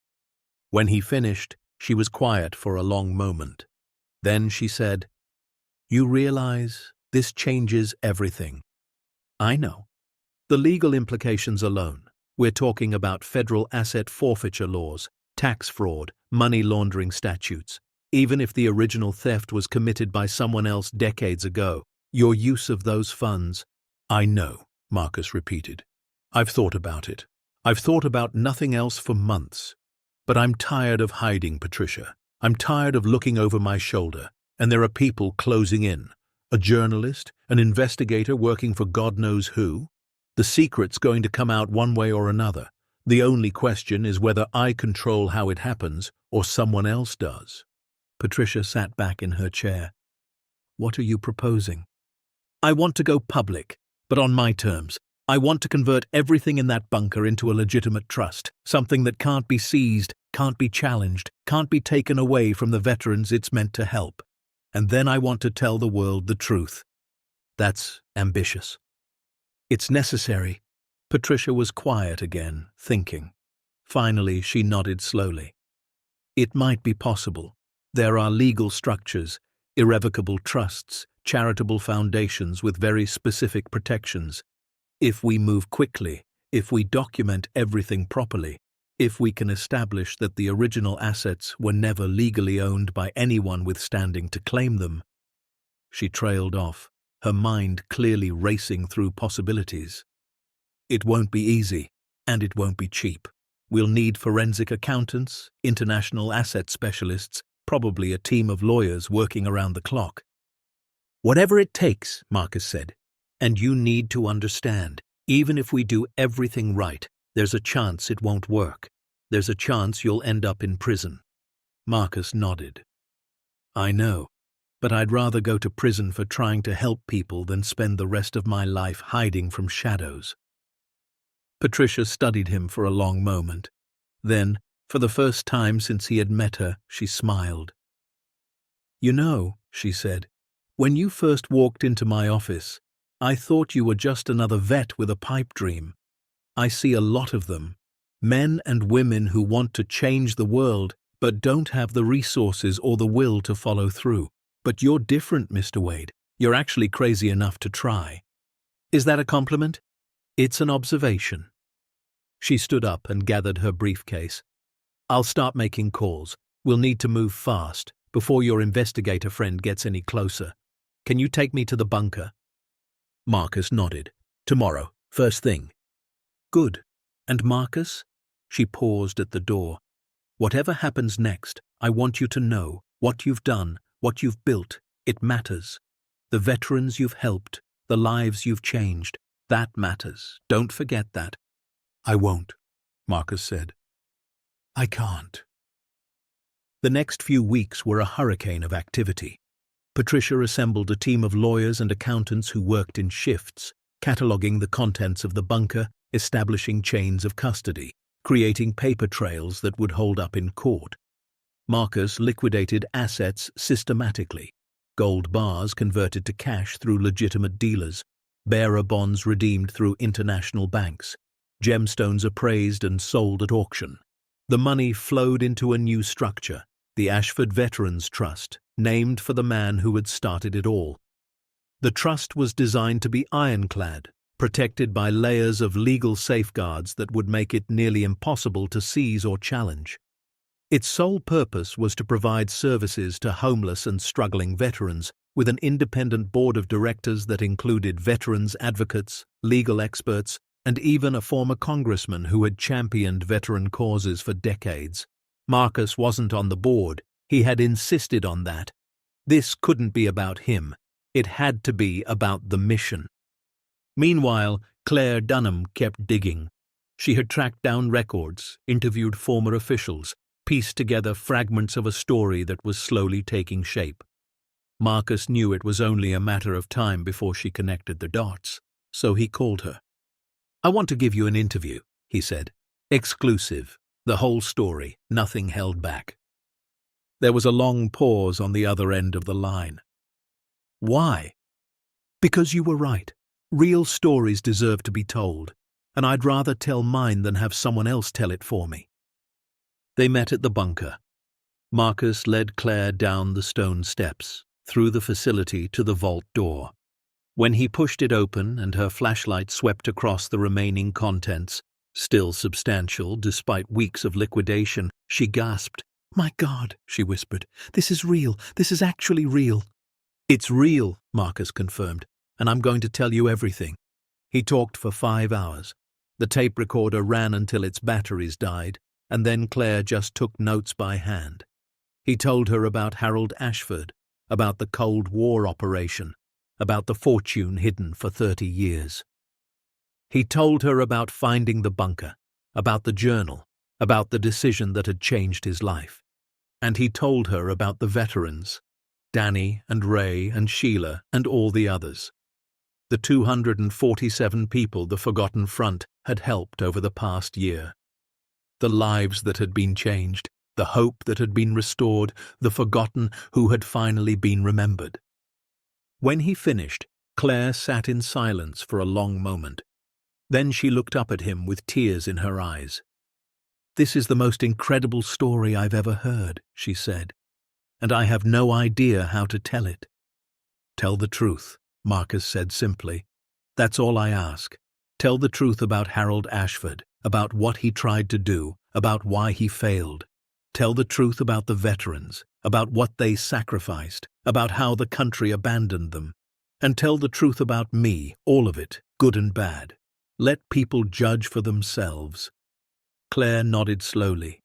When he finished, she was quiet for a long moment. Then she said, "You realize this changes everything." "I know. The legal implications alone. We're talking about federal asset forfeiture laws, tax fraud, money laundering statutes. Even if the original theft was committed by someone else decades ago, your use of those funds—" "I know," Marcus repeated. "I've thought about it. I've thought about nothing else for months. But I'm tired of hiding, Patricia. I'm tired of looking over my shoulder, and there are people closing in. A journalist, an investigator working for God knows who. The secret's going to come out one way or another. The only question is whether I control how it happens or someone else does." Patricia sat back in her chair. "What are you proposing?" "I want to go public, but on my terms. I want to convert everything in that bunker into a legitimate trust, something that can't be seized, can't be challenged, can't be taken away from the veterans it's meant to help. And then I want to tell the world the truth." "That's ambitious." "It's necessary." Patricia was quiet again, thinking. Finally, she nodded slowly. "It might be possible. There are legal structures, irrevocable trusts, charitable foundations with very specific protections. If we move quickly, if we document everything properly, if we can establish that the original assets were never legally owned by anyone with standing to claim them." She trailed off, her mind clearly racing through possibilities. "It won't be easy, and it won't be cheap. We'll need forensic accountants, international asset specialists, probably a team of lawyers working around the clock." "Whatever it takes," Marcus said. "And you need to understand, even if we do everything right, there's a chance it won't work. There's a chance you'll end up in prison." Marcus nodded. "I know. But I'd rather go to prison for trying to help people than spend the rest of my life hiding from shadows." Patricia studied him for a long moment. Then, for the first time since he had met her, she smiled. "You know," she said, "when you first walked into my office, I thought you were just another vet with a pipe dream. I see a lot of them. Men and women who want to change the world but don't have the resources or the will to follow through. But you're different, Mr. Wade. You're actually crazy enough to try." "Is that a compliment?" "It's an observation." She stood up and gathered her briefcase. "I'll start making calls. We'll need to move fast, before your investigator friend gets any closer. Can you take me to the bunker?" Marcus nodded. "Tomorrow, first thing." "Good. And Marcus?" She paused at the door. "Whatever happens next, I want you to know what you've done, what you've built. It matters. The veterans you've helped, the lives you've changed. That matters. Don't forget that. I won't, Marcus said. I can't. The next few weeks were a hurricane of activity. Patricia assembled a team of lawyers and accountants who worked in shifts, cataloguing the contents of the bunker, establishing chains of custody, creating paper trails that would hold up in court. Marcus liquidated assets systematically. Gold bars converted to cash through legitimate dealers, bearer bonds redeemed through international banks, gemstones appraised and sold at auction. The money flowed into a new structure, the Ashford Veterans Trust, named for the man who had started it all. The trust was designed to be ironclad, protected by layers of legal safeguards that would make it nearly impossible to seize or challenge. Its sole purpose was to provide services to homeless and struggling veterans, with an independent board of directors that included veterans advocates, legal experts, and even a former congressman who had championed veteran causes for decades. Marcus wasn't on the board. He had insisted on that. This couldn't be about him. It had to be about the mission. Meanwhile, Claire Dunham kept digging. She had tracked down records, interviewed former officials, pieced together fragments of a story that was slowly taking shape. Marcus knew it was only a matter of time before she connected the dots, so he called her. "I want to give you an interview," he said. "Exclusive. The whole story, nothing held back." There was a long pause on the other end of the line. "Why?" "Because you were right. Real stories deserve to be told, and I'd rather tell mine than have someone else tell it for me." They met at the bunker. Marcus led Claire down the stone steps, through the facility to the vault door. When he pushed it open and her flashlight swept across the remaining contents, still substantial despite weeks of liquidation, she gasped. "My God," she whispered, "this is real. This is actually real." "It's real," Marcus confirmed, "and I'm going to tell you everything." He talked for 5 hours. The tape recorder ran until its batteries died, and then Claire just took notes by hand. He told her about Harold Ashford, about the Cold War operation, about the fortune hidden for 30 years. He told her about finding the bunker, about the journal, about the decision that had changed his life. And he told her about the veterans, Danny and Ray and Sheila and all the others. The 247 people the Forgotten Front had helped over the past year. The lives that had been changed, the hope that had been restored, the forgotten who had finally been remembered. When he finished, Claire sat in silence for a long moment. Then she looked up at him with tears in her eyes. "This is the most incredible story I've ever heard," she said, "and I have no idea how to tell it." "Tell the truth," Marcus said simply. "That's all I ask. Tell the truth about Harold Ashford, about what he tried to do, about why he failed. Tell the truth about the veterans, about what they sacrificed, about how the country abandoned them. And tell the truth about me, all of it, good and bad. Let people judge for themselves." Claire nodded slowly.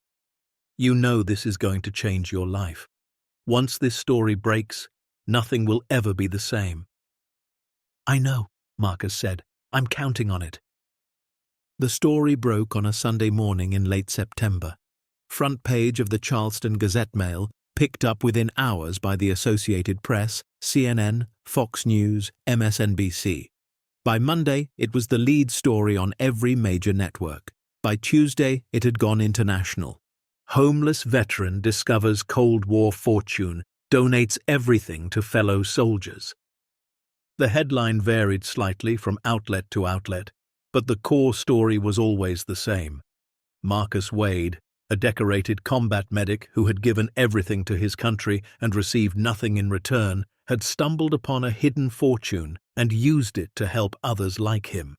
"You know this is going to change your life. Once this story breaks, nothing will ever be the same." "I know," Marcus said. "I'm counting on it." The story broke on a Sunday morning in late September. Front page of the Charleston Gazette-Mail, picked up within hours by the Associated Press, CNN, Fox News, MSNBC. By Monday, it was the lead story on every major network. By Tuesday, it had gone international. Homeless veteran discovers Cold War fortune, donates everything to fellow soldiers. The headline varied slightly from outlet to outlet, but the core story was always the same. Marcus Wade, a decorated combat medic who had given everything to his country and received nothing in return, had stumbled upon a hidden fortune and used it to help others like him.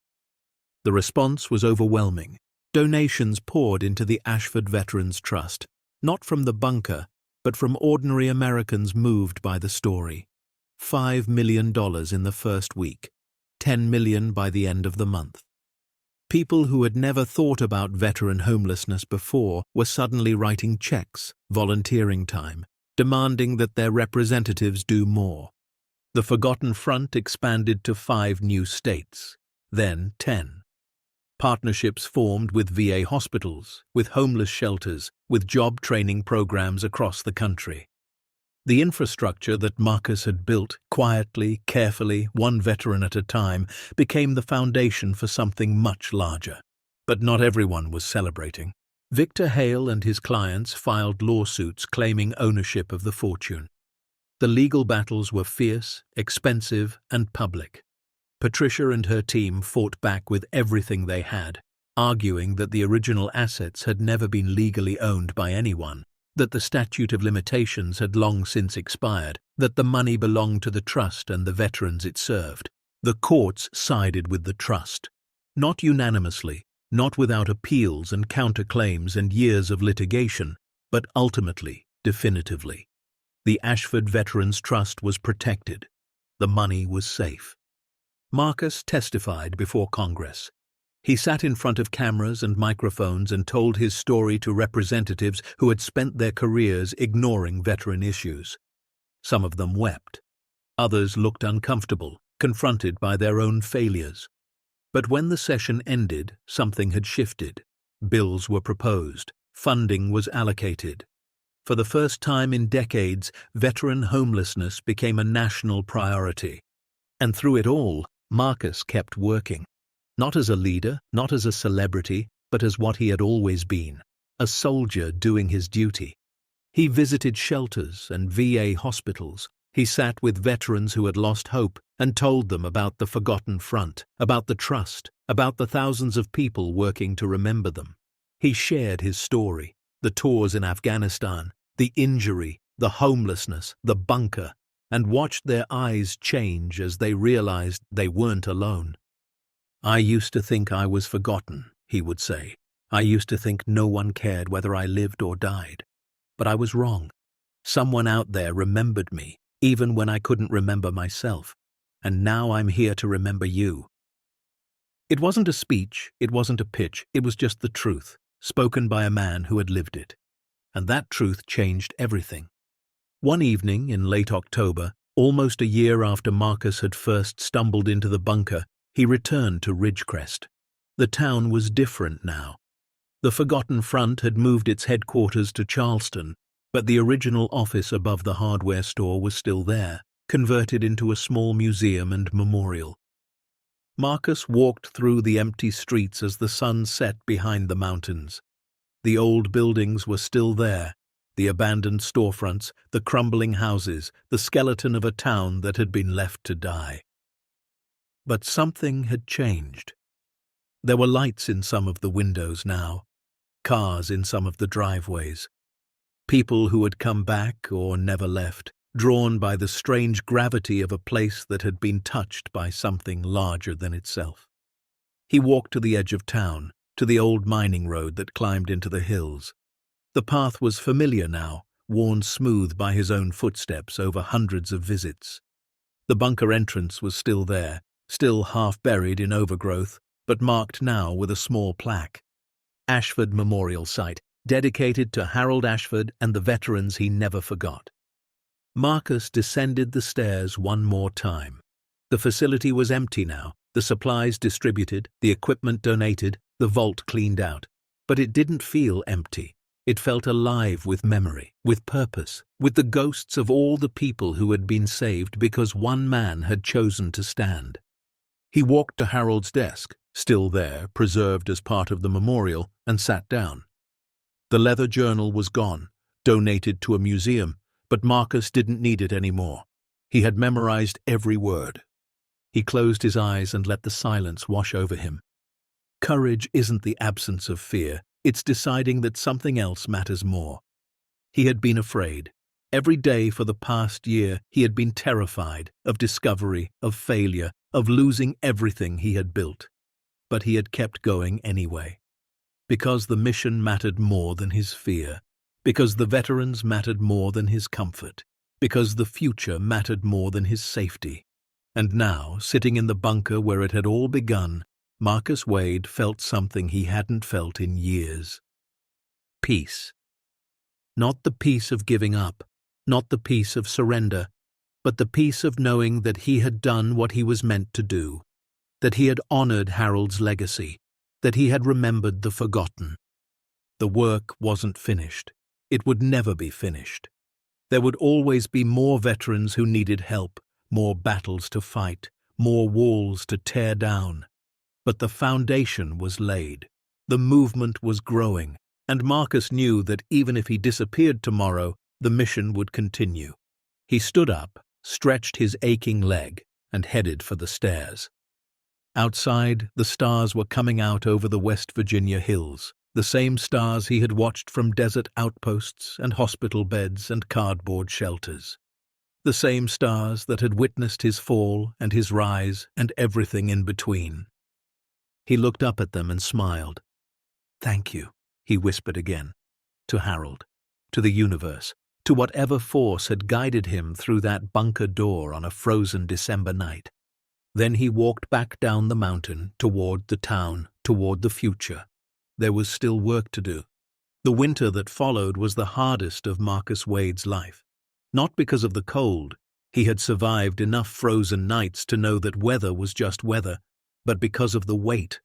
The response was overwhelming. Donations poured into the Ashford Veterans Trust, not from the bunker, but from ordinary Americans moved by the story. $5 million in the first week, $10 million by the end of the month. People who had never thought about veteran homelessness before were suddenly writing checks, volunteering time, demanding that their representatives do more. The Forgotten Front expanded to 5 new states, then 10. Partnerships formed with VA hospitals, with homeless shelters, with job training programs across the country. The infrastructure that Marcus had built, quietly, carefully, one veteran at a time, became the foundation for something much larger. But not everyone was celebrating. Victor Hale and his clients filed lawsuits claiming ownership of the fortune. The legal battles were fierce, expensive, and public. Patricia and her team fought back with everything they had, arguing that the original assets had never been legally owned by anyone, that the statute of limitations had long since expired, that the money belonged to the trust and the veterans it served. The courts sided with the trust. Not unanimously, not without appeals and counterclaims and years of litigation, but ultimately, definitively. The Ashford Veterans Trust was protected. The money was safe. Marcus testified before Congress. He sat in front of cameras and microphones and told his story to representatives who had spent their careers ignoring veteran issues. Some of them wept. Others looked uncomfortable, confronted by their own failures. But when the session ended, something had shifted. Bills were proposed. Funding was allocated. For the first time in decades, veteran homelessness became a national priority. And through it all, Marcus kept working. Not as a leader, not as a celebrity, but as what he had always been, a soldier doing his duty. He visited shelters and VA hospitals. He sat with veterans who had lost hope and told them about the Forgotten Front, about the trust, about the thousands of people working to remember them. He shared his story, the tours in Afghanistan, the injury, the homelessness, the bunker, and watched their eyes change as they realized they weren't alone. "I used to think I was forgotten," he would say. "I used to think no one cared whether I lived or died. But I was wrong. Someone out there remembered me, even when I couldn't remember myself. And now I'm here to remember you." It wasn't a speech, it wasn't a pitch, it was just the truth, spoken by a man who had lived it. And that truth changed everything. One evening in late October, almost a year after Marcus had first stumbled into the bunker, he returned to Ridgecrest. The town was different now. The Forgotten Front had moved its headquarters to Charleston, but the original office above the hardware store was still there, converted into a small museum and memorial. Marcus walked through the empty streets as the sun set behind the mountains. The old buildings were still there, the abandoned storefronts, the crumbling houses, the skeleton of a town that had been left to die. But something had changed. There were lights in some of the windows now, cars in some of the driveways. People who had come back or never left, drawn by the strange gravity of a place that had been touched by something larger than itself. He walked to the edge of town, to the old mining road that climbed into the hills. The path was familiar now, worn smooth by his own footsteps over hundreds of visits. The bunker entrance was still there, still half buried in overgrowth, but marked now with a small plaque. Ashford Memorial Site, dedicated to Harold Ashford and the veterans he never forgot. Marcus descended the stairs one more time. The facility was empty now, the supplies distributed, the equipment donated, the vault cleaned out. But it didn't feel empty. It felt alive with memory, with purpose, with the ghosts of all the people who had been saved because one man had chosen to stand. He walked to Harold's desk, still there, preserved as part of the memorial, and sat down. The leather journal was gone, donated to a museum, but Marcus didn't need it anymore. He had memorized every word. He closed his eyes and let the silence wash over him. Courage isn't the absence of fear, it's deciding that something else matters more. He had been afraid. Every day for the past year he had been terrified of discovery, of failure, of losing everything he had built. But he had kept going anyway. Because the mission mattered more than his fear. Because the veterans mattered more than his comfort. Because the future mattered more than his safety. And now, sitting in the bunker where it had all begun, Marcus Wade felt something he hadn't felt in years. Peace. Not the peace of giving up, not the peace of surrender, but the peace of knowing that he had done what he was meant to do, that he had honored Harold's legacy, that he had remembered the forgotten. The work wasn't finished. It would never be finished. There would always be more veterans who needed help, more battles to fight, more walls to tear down. But the foundation was laid. The movement was growing, and Marcus knew that even if he disappeared tomorrow, the mission would continue. He stood up, stretched his aching leg, and headed for the stairs. Outside, the stars were coming out over the West Virginia hills, the same stars he had watched from desert outposts and hospital beds and cardboard shelters. The same stars that had witnessed his fall and his rise and everything in between. He looked up at them and smiled. "Thank you," he whispered again, to Harold, to the universe, to whatever force had guided him through that bunker door on a frozen December night. Then he walked back down the mountain, toward the town, toward the future. There was still work to do. The winter that followed was the hardest of Marcus Wade's life. Not because of the cold. He had survived enough frozen nights to know that weather was just weather, but because of the weight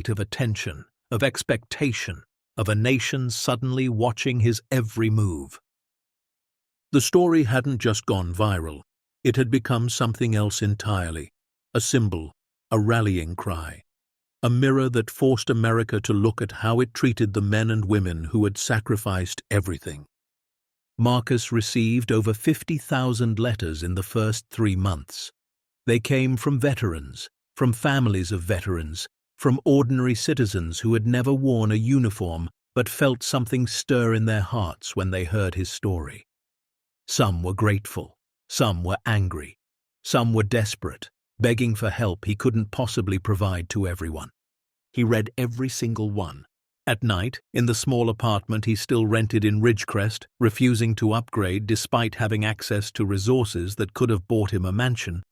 of attention, of expectation, of a nation suddenly watching his every move. The story hadn't just gone viral. It had become something else entirely, a symbol, a rallying cry, a mirror that forced America to look at how it treated the men and women who had sacrificed everything. Marcus received over 50,000 letters in the first 3 months. They came from veterans, from families of veterans, from ordinary citizens who had never worn a uniform but felt something stir in their hearts when they heard his story. Some were grateful, some were angry, some were desperate, begging for help he couldn't possibly provide to everyone. He read every single one. At night, in the small apartment he still rented in Ridgecrest, refusing to upgrade despite having access to resources that could have bought him a mansion,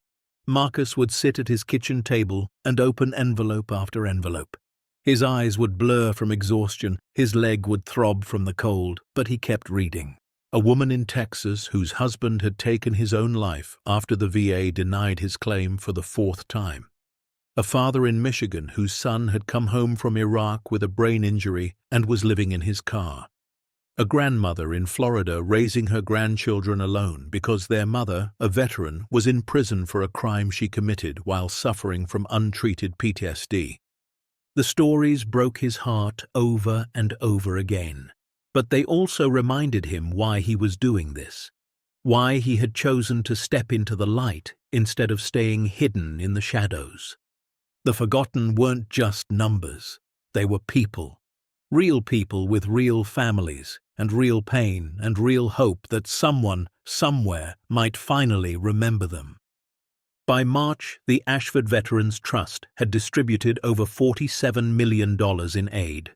Marcus would sit at his kitchen table and open envelope after envelope. His eyes would blur from exhaustion, his leg would throb from the cold, but he kept reading. A woman in Texas whose husband had taken his own life after the VA denied his claim for the 4th time. A father in Michigan whose son had come home from Iraq with a brain injury and was living in his car. A grandmother in Florida raising her grandchildren alone because their mother, a veteran, was in prison for a crime she committed while suffering from untreated PTSD. The stories broke his heart over and over again, but they also reminded him why he was doing this, why he had chosen to step into the light instead of staying hidden in the shadows. The forgotten weren't just numbers, they were people. Real people with real families, and real pain, and real hope that someone, somewhere, might finally remember them. By March, the Ashford Veterans Trust had distributed over $47 million in aid.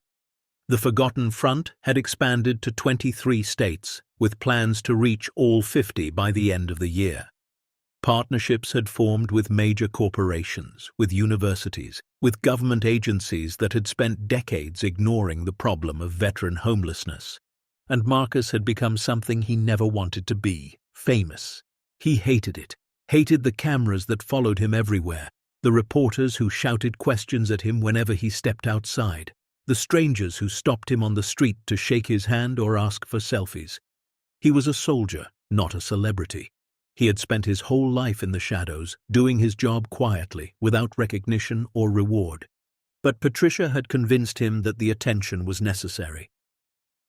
The Forgotten Front had expanded to 23 states, with plans to reach all 50 by the end of the year. Partnerships had formed with major corporations, with universities, with government agencies that had spent decades ignoring the problem of veteran homelessness. And Marcus had become something he never wanted to be, famous. He hated it, hated the cameras that followed him everywhere, the reporters who shouted questions at him whenever he stepped outside, the strangers who stopped him on the street to shake his hand or ask for selfies. He was a soldier, not a celebrity. He had spent his whole life in the shadows, doing his job quietly, without recognition or reward. But Patricia had convinced him that the attention was necessary.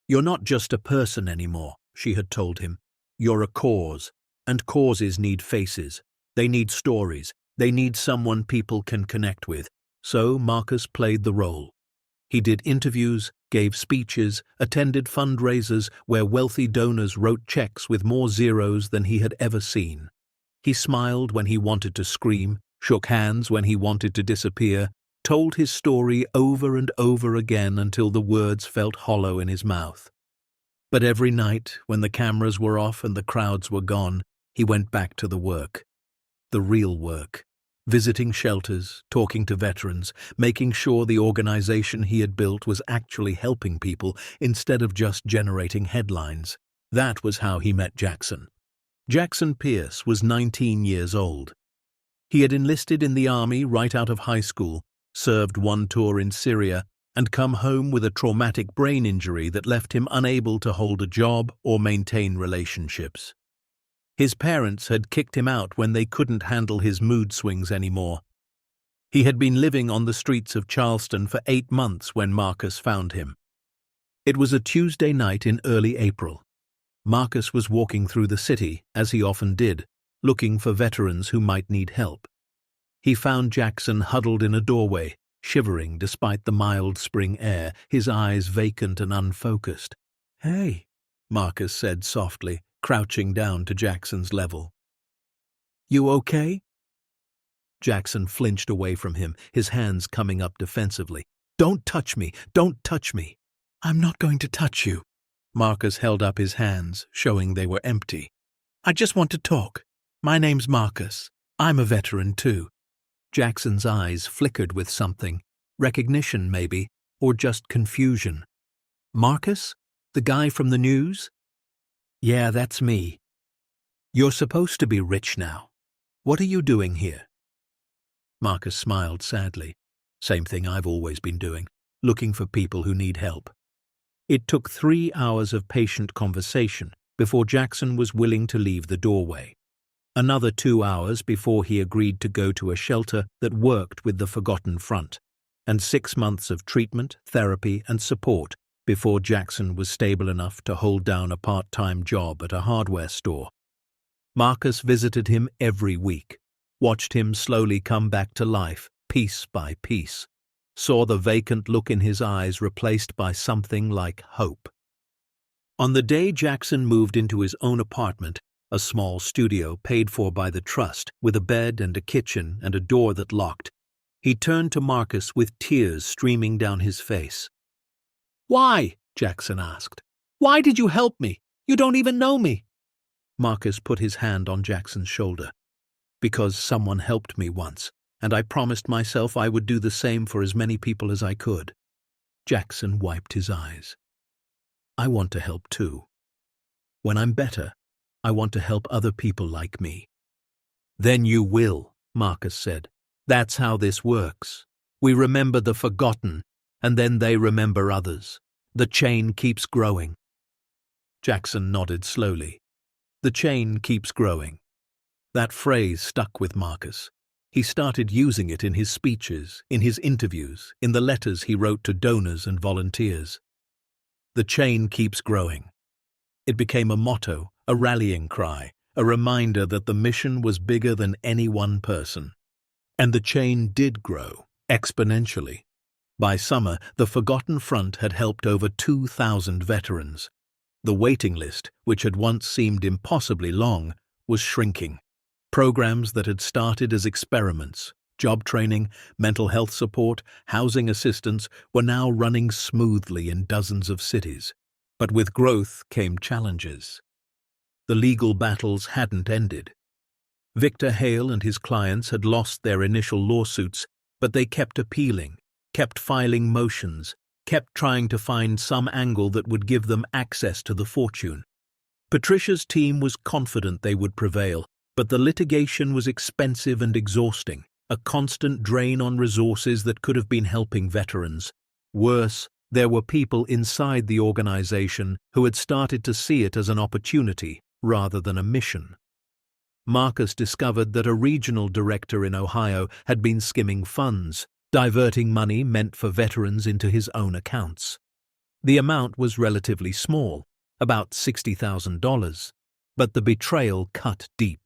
"You're not just a person anymore," she had told him. "You're a cause, and causes need faces. They need stories. They need someone people can connect with." So Marcus played the role. He did interviews, gave speeches, attended fundraisers where wealthy donors wrote checks with more zeros than he had ever seen. He smiled when he wanted to scream, shook hands when he wanted to disappear, told his story over and over again until the words felt hollow in his mouth. But every night, when the cameras were off and the crowds were gone, he went back to the work. The real work. Visiting shelters, talking to veterans, making sure the organization he had built was actually helping people instead of just generating headlines. That was how he met Jackson. Jackson Pierce was 19 years old. He had enlisted in the army right out of high school, served one tour in Syria, and come home with a traumatic brain injury that left him unable to hold a job or maintain relationships. His parents had kicked him out when they couldn't handle his mood swings anymore. He had been living on the streets of Charleston for 8 months when Marcus found him. It was a Tuesday night in early April. Marcus was walking through the city, as he often did, looking for veterans who might need help. He found Jackson huddled in a doorway, shivering despite the mild spring air, his eyes vacant and unfocused. "Hey," Marcus said softly, crouching down to Jackson's level. "You okay?" Jackson flinched away from him, his hands coming up defensively. "Don't touch me! Don't touch me!" "I'm not going to touch you." Marcus held up his hands, showing they were empty. "I just want to talk. My name's Marcus. I'm a veteran too." Jackson's eyes flickered with something, recognition maybe, or just confusion. "Marcus? The guy from the news?" "Yeah, that's me." "You're supposed to be rich now. What are you doing here?" Marcus smiled sadly. "Same thing I've always been doing, looking for people who need help." It took 3 hours of patient conversation before Jackson was willing to leave the doorway. Another 2 hours before he agreed to go to a shelter that worked with the Forgotten Front, and 6 months of treatment, therapy, and support before Jackson was stable enough to hold down a part-time job at a hardware store. Marcus visited him every week, watched him slowly come back to life, piece by piece, saw the vacant look in his eyes replaced by something like hope. On the day Jackson moved into his own apartment, a small studio paid for by the trust, with a bed and a kitchen and a door that locked, he turned to Marcus with tears streaming down his face. "Why?" Jackson asked. "Why did you help me? You don't even know me." Marcus put his hand on Jackson's shoulder. "Because someone helped me once, and I promised myself I would do the same for as many people as I could." Jackson wiped his eyes. "I want to help too. When I'm better, I want to help other people like me." "Then you will," Marcus said. "That's how this works. We remember the forgotten, and then they remember others. The chain keeps growing." Jackson nodded slowly. The chain keeps growing. That phrase stuck with Marcus. He started using it in his speeches, in his interviews, in the letters he wrote to donors and volunteers. The chain keeps growing. It became a motto, a rallying cry, a reminder that the mission was bigger than any one person. And the chain did grow, exponentially. By summer, the Forgotten Front had helped over 2,000 veterans. The waiting list, which had once seemed impossibly long, was shrinking. Programs that had started as experiments, job training, mental health support, housing assistance, were now running smoothly in dozens of cities. But with growth came challenges. The legal battles hadn't ended. Victor Hale and his clients had lost their initial lawsuits, but they kept appealing, kept filing motions, kept trying to find some angle that would give them access to the fortune. Patricia's team was confident they would prevail, but the litigation was expensive and exhausting, a constant drain on resources that could have been helping veterans. Worse, there were people inside the organization who had started to see it as an opportunity rather than a mission. Marcus discovered that a regional director in Ohio had been skimming funds, diverting money meant for veterans into his own accounts. The amount was relatively small, about $60,000, but the betrayal cut deep.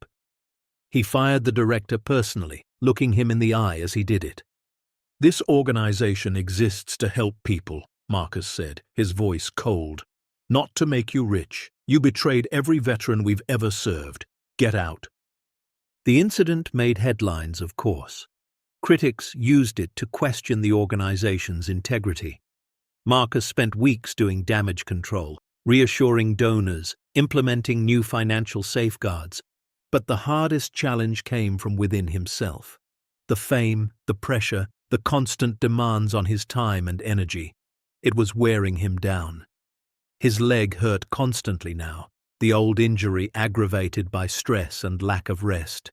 He fired the director personally, looking him in the eye as he did it. "This organization exists to help people," Marcus said, his voice cold. "Not to make you rich. You betrayed every veteran we've ever served. Get out." The incident made headlines, of course. Critics used it to question the organization's integrity. Marcus spent weeks doing damage control, reassuring donors, implementing new financial safeguards. But the hardest challenge came from within himself. The fame, the pressure, the constant demands on his time and energy. It was wearing him down. His leg hurt constantly now, the old injury aggravated by stress and lack of rest.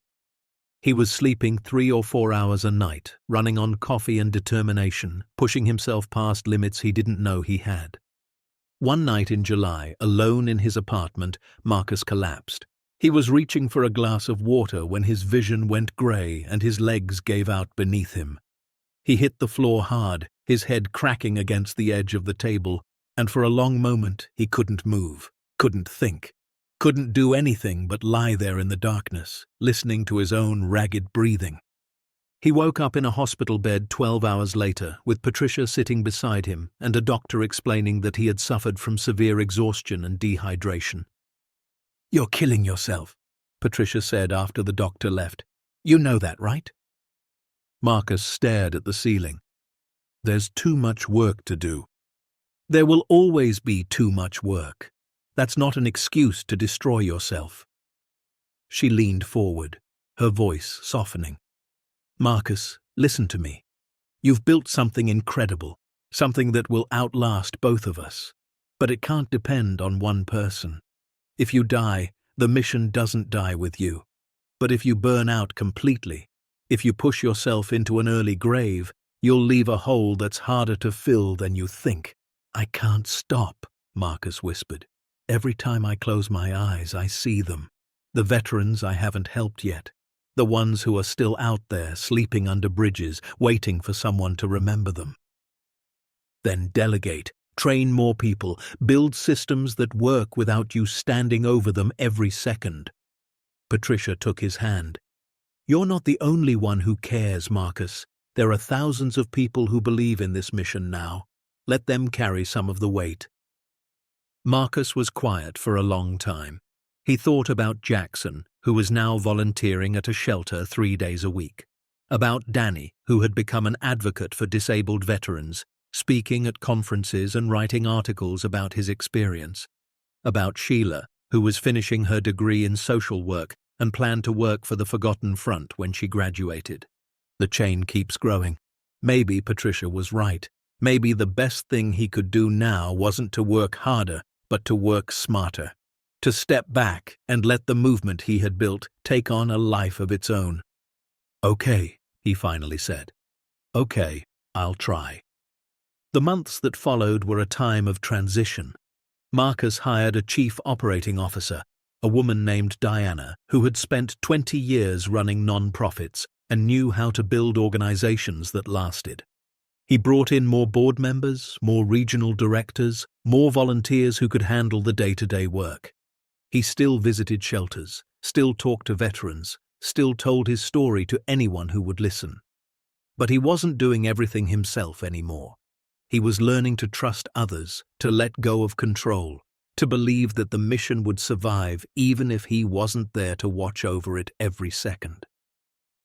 He was sleeping 3 or 4 hours a night, running on coffee and determination, pushing himself past limits he didn't know he had. One night in July, alone in his apartment, Marcus collapsed. He was reaching for a glass of water when his vision went grey and his legs gave out beneath him. He hit the floor hard, his head cracking against the edge of the table, and for a long moment he couldn't move, couldn't think, couldn't do anything but lie there in the darkness, listening to his own ragged breathing. He woke up in a hospital bed 12 hours later, with Patricia sitting beside him and a doctor explaining that he had suffered from severe exhaustion and dehydration. "You're killing yourself," Patricia said after the doctor left. "You know that, right?" Marcus stared at the ceiling. "There's too much work to do." "There will always be too much work. That's not an excuse to destroy yourself." She leaned forward, her voice softening. "Marcus, listen to me. You've built something incredible, something that will outlast both of us. But it can't depend on one person. If you die, the mission doesn't die with you. But if you burn out completely, if you push yourself into an early grave, you'll leave a hole that's harder to fill than you think." "I can't stop," Marcus whispered. "Every time I close my eyes, I see them. The veterans I haven't helped yet. The ones who are still out there, sleeping under bridges, waiting for someone to remember them." "Then delegate, train more people, build systems that work without you standing over them every second." Patricia took his hand. "You're not the only one who cares, Marcus. There are thousands of people who believe in this mission now. Let them carry some of the weight." Marcus was quiet for a long time. He thought about Jackson, who was now volunteering at a shelter 3 days a week. About Danny, who had become an advocate for disabled veterans, speaking at conferences and writing articles about his experience. About Sheila, who was finishing her degree in social work and planned to work for the Forgotten Front when she graduated. The chain keeps growing. Maybe Patricia was right. Maybe the best thing he could do now wasn't to work harder, but to work smarter. To step back and let the movement he had built take on a life of its own. "Okay," he finally said. "Okay, I'll try." The months that followed were a time of transition. Marcus hired a chief operating officer, a woman named Diana, who had spent 20 years running non-profits and knew how to build organizations that lasted. He brought in more board members, more regional directors, more volunteers who could handle the day-to-day work. He still visited shelters, still talked to veterans, still told his story to anyone who would listen. But he wasn't doing everything himself anymore. He was learning to trust others, to let go of control, to believe that the mission would survive even if he wasn't there to watch over it every second.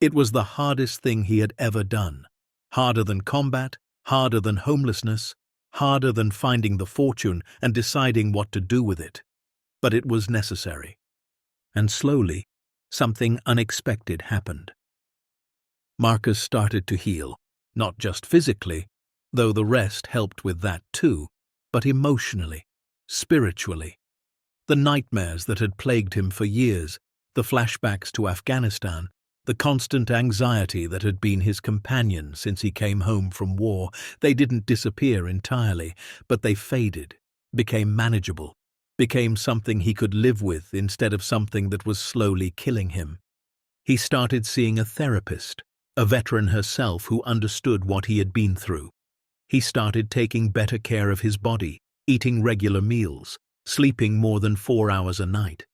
It was the hardest thing he had ever done. Harder than combat, harder than homelessness, harder than finding the fortune and deciding what to do with it. But it was necessary. And slowly, something unexpected happened. Marcus started to heal, not just physically, though the rest helped with that too, but emotionally, spiritually. The nightmares that had plagued him for years, the flashbacks to Afghanistan, the constant anxiety that had been his companion since he came home from war, they didn't disappear entirely, but they faded, became manageable, became something he could live with instead of something that was slowly killing him. He started seeing a therapist, a veteran herself who understood what he had been through. He started taking better care of his body, eating regular meals, sleeping more than 4 hours a night.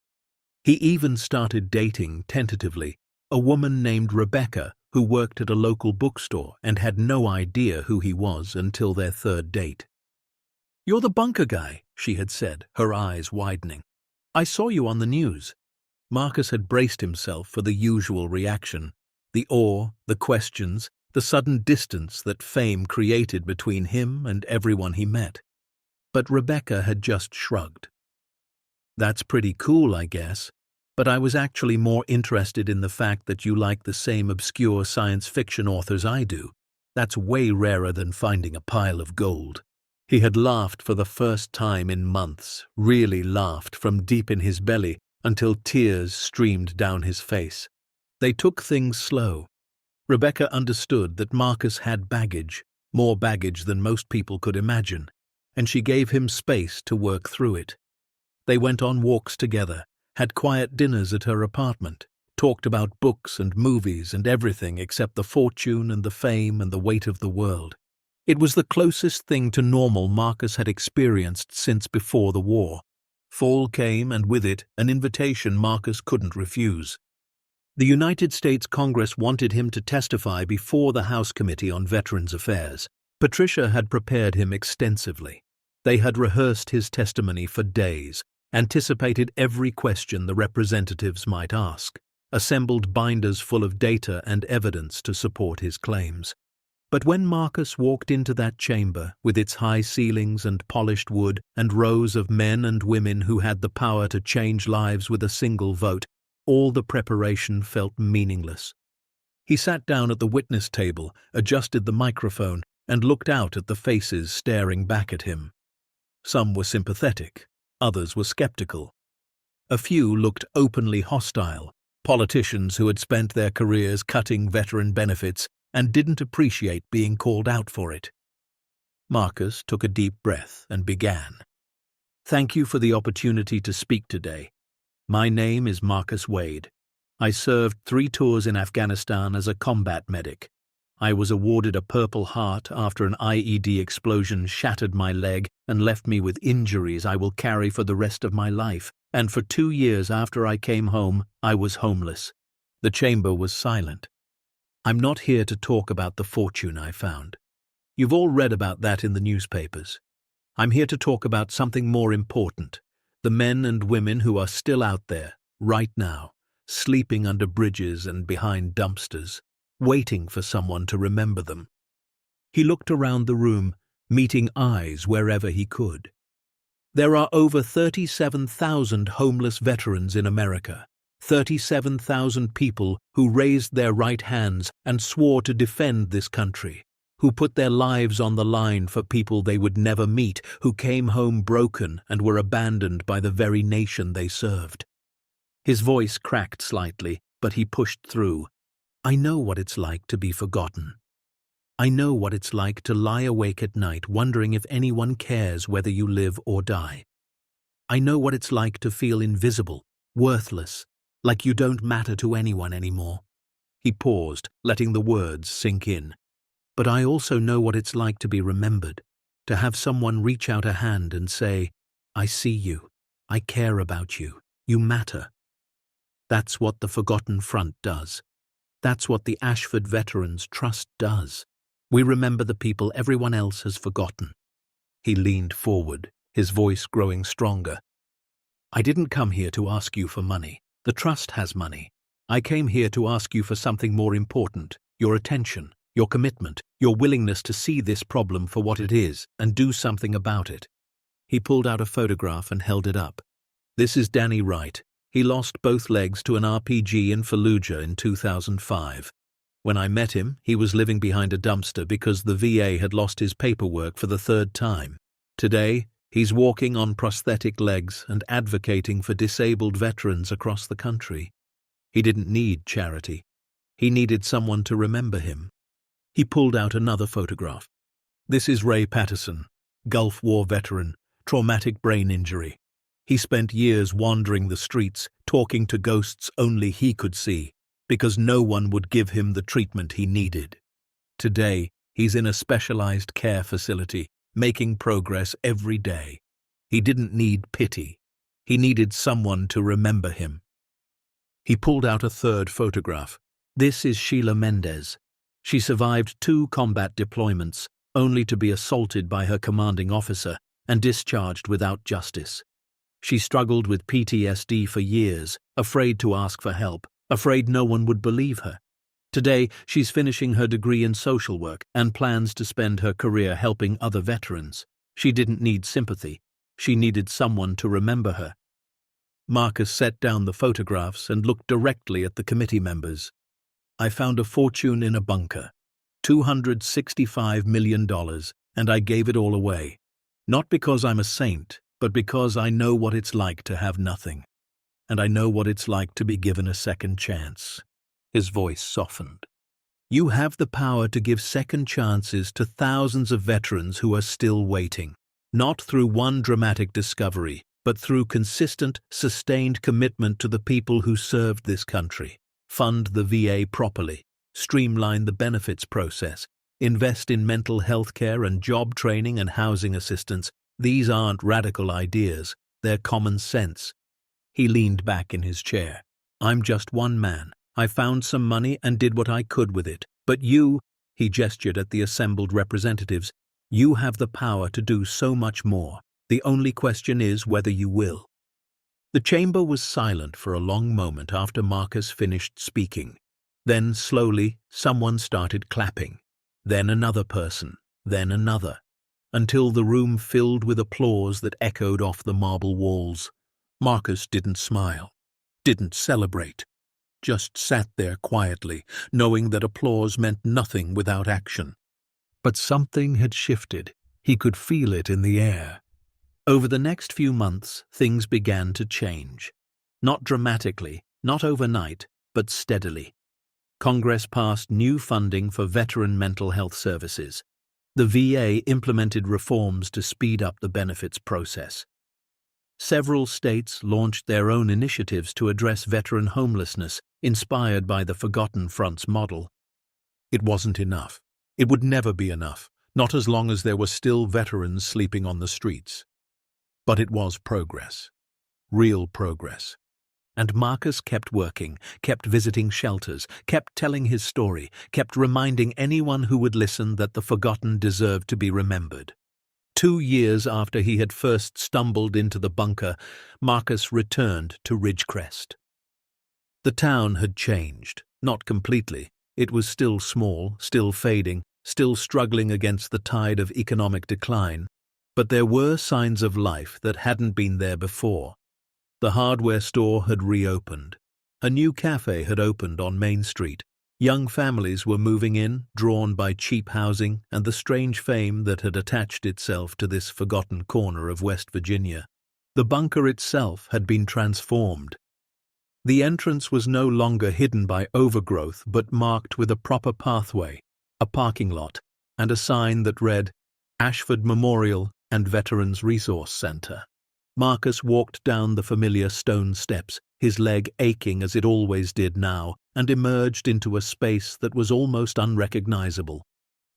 He even started dating, tentatively, a woman named Rebecca who worked at a local bookstore and had no idea who he was until their third date. "You're the bunker guy," she had said, her eyes widening. "I saw you on the news." Marcus had braced himself for the usual reaction, the awe, the questions, the sudden distance that fame created between him and everyone he met. But Rebecca had just shrugged. "That's pretty cool, I guess. But I was actually more interested in the fact that you like the same obscure science fiction authors I do. That's way rarer than finding a pile of gold." He had laughed for the first time in months, really laughed from deep in his belly until tears streamed down his face. They took things slow. Rebecca understood that Marcus had baggage, more baggage than most people could imagine, and she gave him space to work through it. They went on walks together, had quiet dinners at her apartment, talked about books and movies and everything except the fortune and the fame and the weight of the world. It was the closest thing to normal Marcus had experienced since before the war. Fall came, and with it, an invitation Marcus couldn't refuse. The United States Congress wanted him to testify before the House Committee on Veterans Affairs. Patricia had prepared him extensively. They had rehearsed his testimony for days, anticipated every question the representatives might ask, assembled binders full of data and evidence to support his claims. But when Marcus walked into that chamber, with its high ceilings and polished wood and rows of men and women who had the power to change lives with a single vote, all the preparation felt meaningless. He sat down at the witness table, adjusted the microphone, and looked out at the faces staring back at him. Some were sympathetic, others were skeptical. A few looked openly hostile, politicians who had spent their careers cutting veteran benefits and didn't appreciate being called out for it. Marcus took a deep breath and began. "Thank you for the opportunity to speak today. My name is Marcus Wade. I served 3 tours in Afghanistan as a combat medic. I was awarded a Purple Heart after an IED explosion shattered my leg and left me with injuries I will carry for the rest of my life, and for 2 years after I came home, I was homeless." The chamber was silent. "I'm not here to talk about the fortune I found. You've all read about that in the newspapers. I'm here to talk about something more important, the men and women who are still out there, right now, sleeping under bridges and behind dumpsters, waiting for someone to remember them." He looked around the room, meeting eyes wherever he could. There are over 37,000 homeless veterans in America. 37,000 people who raised their right hands and swore to defend this country, who put their lives on the line for people they would never meet, who came home broken and were abandoned by the very nation they served. His voice cracked slightly, but he pushed through. "I know what it's like to be forgotten. I know what it's like to lie awake at night wondering if anyone cares whether you live or die. I know what it's like to feel invisible, worthless, like you don't matter to anyone anymore." He paused, letting the words sink in. "But I also know what it's like to be remembered, to have someone reach out a hand and say, 'I see you, I care about you, you matter.' That's what the Forgotten Front does. That's what the Ashford Veterans Trust does. We remember the people everyone else has forgotten." He leaned forward, his voice growing stronger. "I didn't come here to ask you for money. The Trust has money. I came here to ask you for something more important, your attention, your commitment, your willingness to see this problem for what it is and do something about it." He pulled out a photograph and held it up. "This is Danny Wright. He lost both legs to an RPG in Fallujah in 2005. When I met him, he was living behind a dumpster because the VA had lost his paperwork for the 3rd time. Today, he's walking on prosthetic legs and advocating for disabled veterans across the country. He didn't need charity. He needed someone to remember him." He pulled out another photograph. "This is Ray Patterson, Gulf War veteran, traumatic brain injury. He spent years wandering the streets, talking to ghosts only he could see, because no one would give him the treatment he needed. Today, he's in a specialized care facility, making progress every day. He didn't need pity. He needed someone to remember him." He pulled out a 3rd photograph. "This is Sheila Mendez. She survived 2 combat deployments, only to be assaulted by her commanding officer and discharged without justice. She struggled with PTSD for years, afraid to ask for help, afraid no one would believe her. Today, she's finishing her degree in social work and plans to spend her career helping other veterans. She didn't need sympathy. She needed someone to remember her." Marcus set down the photographs and looked directly at the committee members. "I found a fortune in a bunker, $265 million, and I gave it all away. Not because I'm a saint, but because I know what it's like to have nothing. And I know what it's like to be given a second chance." His voice softened. "You have the power to give second chances to thousands of veterans who are still waiting, not through one dramatic discovery, but through consistent, sustained commitment to the people who served this country. Fund the VA properly, streamline the benefits process, invest in mental health care and job training and housing assistance. These aren't radical ideas, they're common sense." He leaned back in his chair. "I'm just one man. I found some money and did what I could with it. But you," he gestured at the assembled representatives, "you have the power to do so much more. The only question is whether you will." The chamber was silent for a long moment after Marcus finished speaking. Then, slowly, someone started clapping. Then another person, then another, until the room filled with applause that echoed off the marble walls. Marcus didn't smile, didn't celebrate, just sat there quietly, knowing that applause meant nothing without action. But something had shifted. He could feel it in the air. Over the next few months, things began to change. Not dramatically, not overnight, but steadily. Congress passed new funding for veteran mental health services. The VA implemented reforms to speed up the benefits process. Several states launched their own initiatives to address veteran homelessness, inspired by the Forgotten Fronts model. It wasn't enough. It would never be enough, not as long as there were still veterans sleeping on the streets. But it was progress. Real progress. And Marcus kept working, kept visiting shelters, kept telling his story, kept reminding anyone who would listen that the forgotten deserved to be remembered. 2 years after he had first stumbled into the bunker, Marcus returned to Ridgecrest. The town had changed, not completely. It was still small, still fading, still struggling against the tide of economic decline. But there were signs of life that hadn't been there before. The hardware store had reopened. A new cafe had opened on Main Street. Young families were moving in, drawn by cheap housing and the strange fame that had attached itself to this forgotten corner of West Virginia. The bunker itself had been transformed. The entrance was no longer hidden by overgrowth but marked with a proper pathway, a parking lot, and a sign that read, "Ashford Memorial and Veterans Resource Center." Marcus walked down the familiar stone steps, his leg aching as it always did now, and emerged into a space that was almost unrecognizable.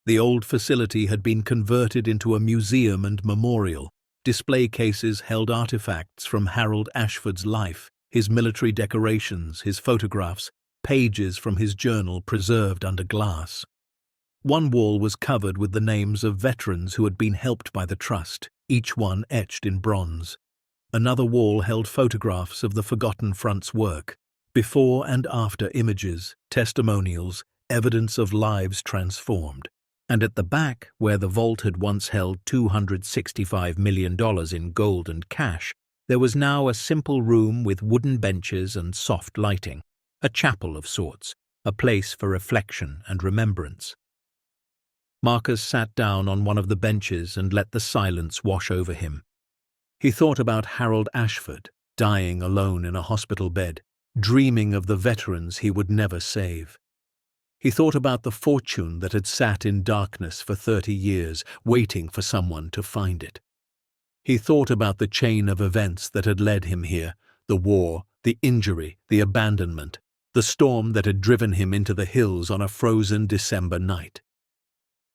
The old facility had been converted into a museum and memorial. Display cases held artifacts from Harold Ashford's life, his military decorations, his photographs, pages from his journal preserved under glass. One wall was covered with the names of veterans who had been helped by the trust, each one etched in bronze. Another wall held photographs of the Forgotten Fronts' work, before and after images, testimonials, evidence of lives transformed. And at the back, where the vault had once held $265 million in gold and cash, there was now a simple room with wooden benches and soft lighting, a chapel of sorts, a place for reflection and remembrance. Marcus sat down on one of the benches and let the silence wash over him. He thought about Harold Ashford, dying alone in a hospital bed, dreaming of the veterans he would never save. He thought about the fortune that had sat in darkness for 30 years, waiting for someone to find it. He thought about the chain of events that had led him here, the war, the injury, the abandonment, the storm that had driven him into the hills on a frozen December night.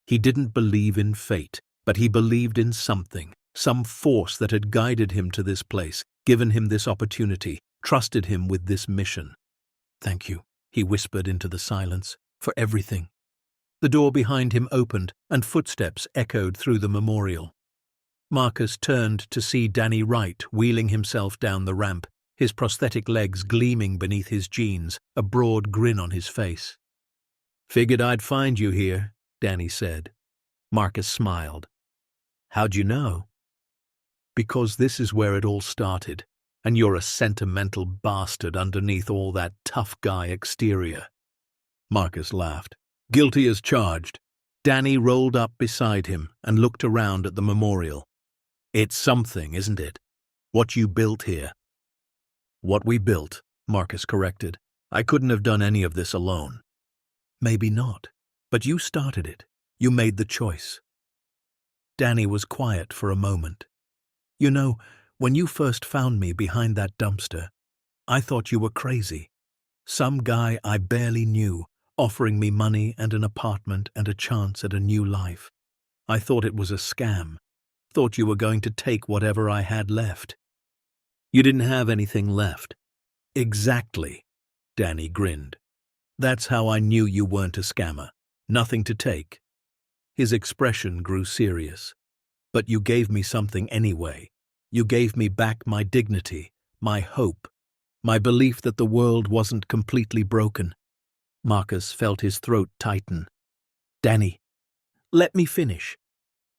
He didn't believe in fate, but he believed in something, some force that had guided him to this place, given him this opportunity, trusted him with this mission. "Thank you," he whispered into the silence, "for everything." The door behind him opened, and footsteps echoed through the memorial. Marcus turned to see Danny Wright wheeling himself down the ramp, his prosthetic legs gleaming beneath his jeans, a broad grin on his face. "Figured I'd find you here," Danny said. Marcus smiled. "How'd you know?" "Because this is where it all started, and you're a sentimental bastard underneath all that tough guy exterior." Marcus laughed. "Guilty as charged." Danny rolled up beside him and looked around at the memorial. It's something, isn't it? What you built here. What we built, Marcus corrected. I couldn't have done any of this alone. Maybe not, but you started it. You made the choice. Danny was quiet for a moment. You know, when you first found me behind that dumpster, I thought you were crazy. Some guy I barely knew, offering me money and an apartment and a chance at a new life. I thought it was a scam. Thought you were going to take whatever I had left. You didn't have anything left. Exactly, Danny grinned. That's how I knew you weren't a scammer. Nothing to take. His expression grew serious. But you gave me something anyway. You gave me back my dignity, my hope, my belief that the world wasn't completely broken. Marcus felt his throat tighten. Danny, let me finish.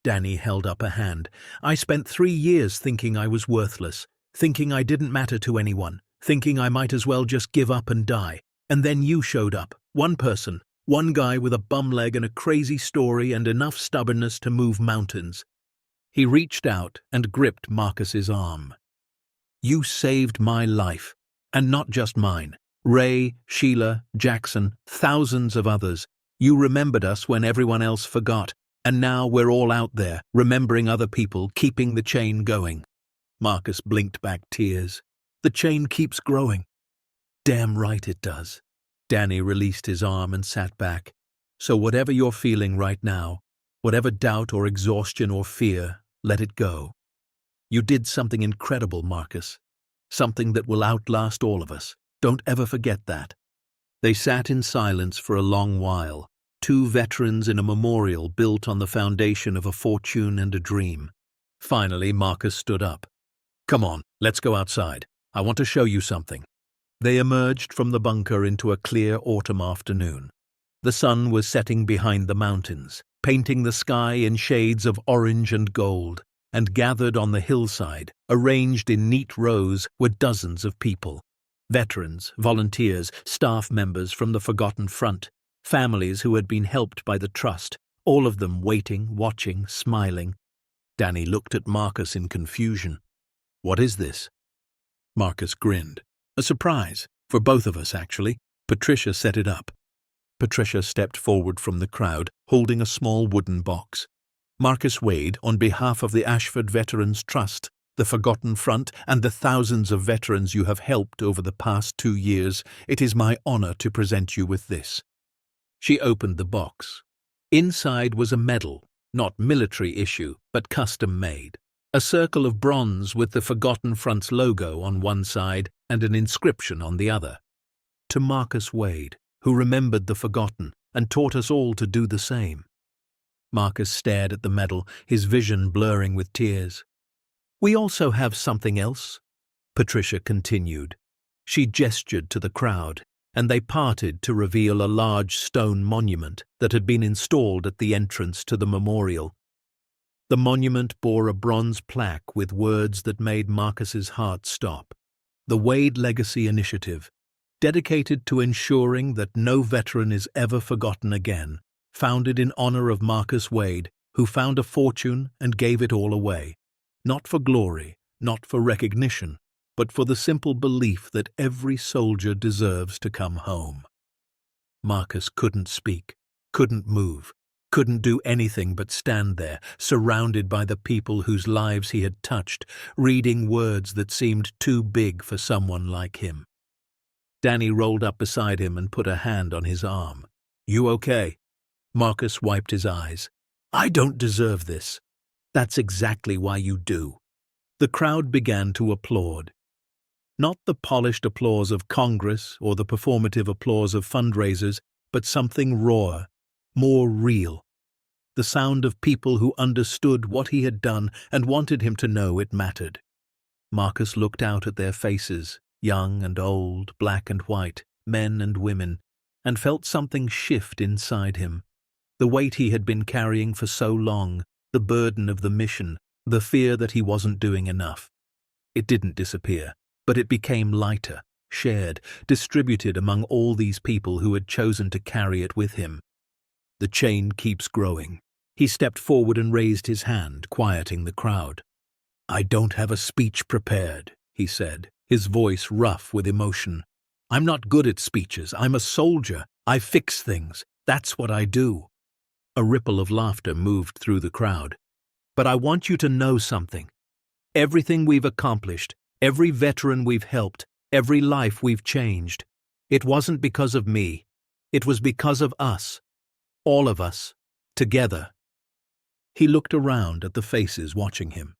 Danny held up a hand. I spent 3 years thinking I was worthless, thinking I didn't matter to anyone, thinking I might as well just give up and die. And then you showed up. One person, one guy with a bum leg and a crazy story and enough stubbornness to move mountains. He reached out and gripped Marcus's arm. You saved my life, and not just mine. Ray, Sheila, Jackson, thousands of others. You remembered us when everyone else forgot, and now we're all out there, remembering other people, keeping the chain going. Marcus blinked back tears. The chain keeps growing. Damn right it does. Danny released his arm and sat back. So whatever you're feeling right now, whatever doubt or exhaustion or fear, let it go. You did something incredible, Marcus. Something that will outlast all of us. Don't ever forget that. They sat in silence for a long while, 2 veterans in a memorial built on the foundation of a fortune and a dream. Finally, Marcus stood up. Come on, let's go outside. I want to show you something. They emerged from the bunker into a clear autumn afternoon. The sun was setting behind the mountains, painting the sky in shades of orange and gold, and gathered on the hillside, arranged in neat rows, were dozens of people. Veterans, volunteers, staff members from the Forgotten Front, families who had been helped by the Trust, all of them waiting, watching, smiling. Danny looked at Marcus in confusion. What is this? Marcus grinned. A surprise, for both of us actually. Patricia set it up. Patricia stepped forward from the crowd, holding a small wooden box. Marcus Wade, on behalf of the Ashford Veterans Trust, the Forgotten Front, and the thousands of veterans you have helped over the past 2 years, it is my honor to present you with this. She opened the box. Inside was a medal, not military issue, but custom-made. A circle of bronze with the Forgotten Front's logo on one side and an inscription on the other. To Marcus Wade, who remembered the forgotten and taught us all to do the same. Marcus stared at the medal, his vision blurring with tears. We also have something else, Patricia continued. She gestured to the crowd, and they parted to reveal a large stone monument that had been installed at the entrance to the memorial. The monument bore a bronze plaque with words that made Marcus's heart stop. The Wade Legacy Initiative, dedicated to ensuring that no veteran is ever forgotten again, founded in honor of Marcus Wade, who found a fortune and gave it all away. Not for glory, not for recognition, but for the simple belief that every soldier deserves to come home. Marcus couldn't speak, couldn't move, couldn't do anything but stand there, surrounded by the people whose lives he had touched, reading words that seemed too big for someone like him. Danny rolled up beside him and put a hand on his arm. You okay? Marcus wiped his eyes. I don't deserve this. That's exactly why you do. The crowd began to applaud. Not the polished applause of Congress or the performative applause of fundraisers, but something rawer, more real. The sound of people who understood what he had done and wanted him to know it mattered. Marcus looked out at their faces, young and old, black and white, men and women, and felt something shift inside him. The weight he had been carrying for so long, the burden of the mission, the fear that he wasn't doing enough. It didn't disappear, but it became lighter, shared, distributed among all these people who had chosen to carry it with him. The chain keeps growing. He stepped forward and raised his hand, quieting the crowd. "I don't have a speech prepared," he said, his voice rough with emotion. "I'm not good at speeches. I'm a soldier. I fix things. That's what I do." A ripple of laughter moved through the crowd. "But I want you to know something. Everything we've accomplished, every veteran we've helped, every life we've changed, it wasn't because of me. It was because of us. All of us. Together." He looked around at the faces watching him.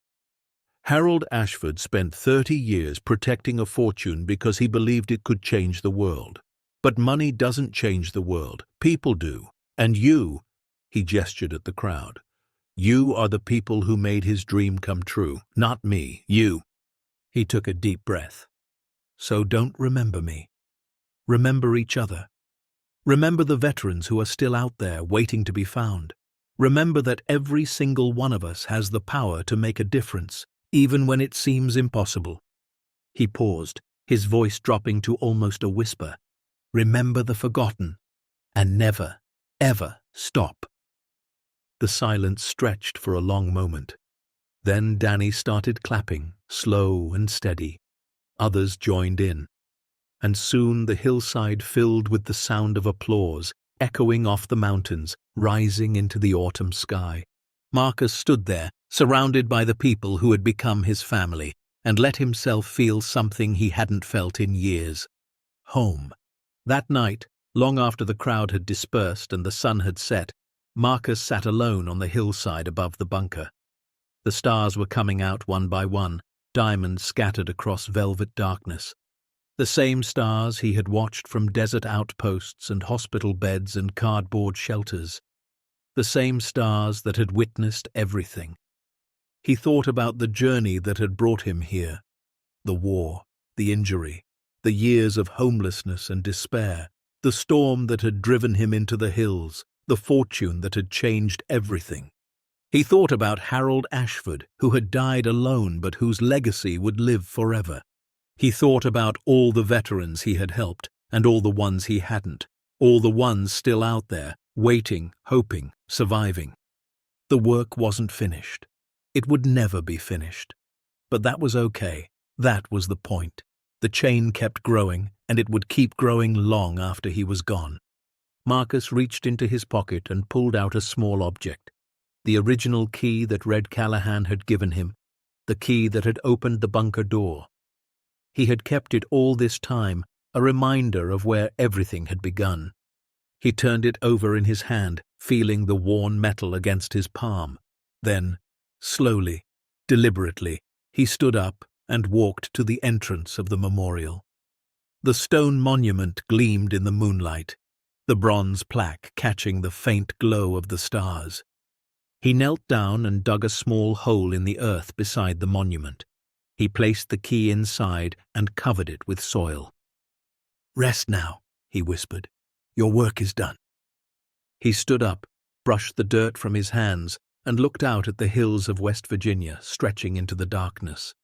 Harold Ashford spent 30 years protecting a fortune because he believed it could change the world. But money doesn't change the world. People do. And you, he gestured at the crowd, you are the people who made his dream come true. Not me, you. He took a deep breath. So don't remember me. Remember each other. Remember the veterans who are still out there waiting to be found. Remember that every single one of us has the power to make a difference, even when it seems impossible. He paused, his voice dropping to almost a whisper. Remember the forgotten, and never, ever stop. The silence stretched for a long moment. Then Danny started clapping, slow and steady. Others joined in. And soon the hillside filled with the sound of applause, echoing off the mountains, rising into the autumn sky. Marcus stood there, surrounded by the people who had become his family, and let himself feel something he hadn't felt in years. Home. That night, long after the crowd had dispersed and the sun had set, Marcus sat alone on the hillside above the bunker. The stars were coming out one by one, diamonds scattered across velvet darkness. The same stars he had watched from desert outposts and hospital beds and cardboard shelters. The same stars that had witnessed everything. He thought about the journey that had brought him here. The war, the injury, the years of homelessness and despair, the storm that had driven him into the hills, the fortune that had changed everything. He thought about Harold Ashford, who had died alone but whose legacy would live forever. He thought about all the veterans he had helped and all the ones he hadn't, all the ones still out there, waiting, hoping, surviving. The work wasn't finished. It would never be finished. But that was okay. That was the point. The chain kept growing, and it would keep growing long after he was gone. Marcus reached into his pocket and pulled out a small object. The original key that Red Callahan had given him, the key that had opened the bunker door. He had kept it all this time, a reminder of where everything had begun. He turned it over in his hand, feeling the worn metal against his palm. Then, slowly, deliberately, he stood up and walked to the entrance of the memorial. The stone monument gleamed in the moonlight, the bronze plaque catching the faint glow of the stars. He knelt down and dug a small hole in the earth beside the monument. He placed the key inside and covered it with soil. "Rest now," he whispered. "Your work is done." He stood up, brushed the dirt from his hands, and looked out at the hills of West Virginia stretching into the darkness.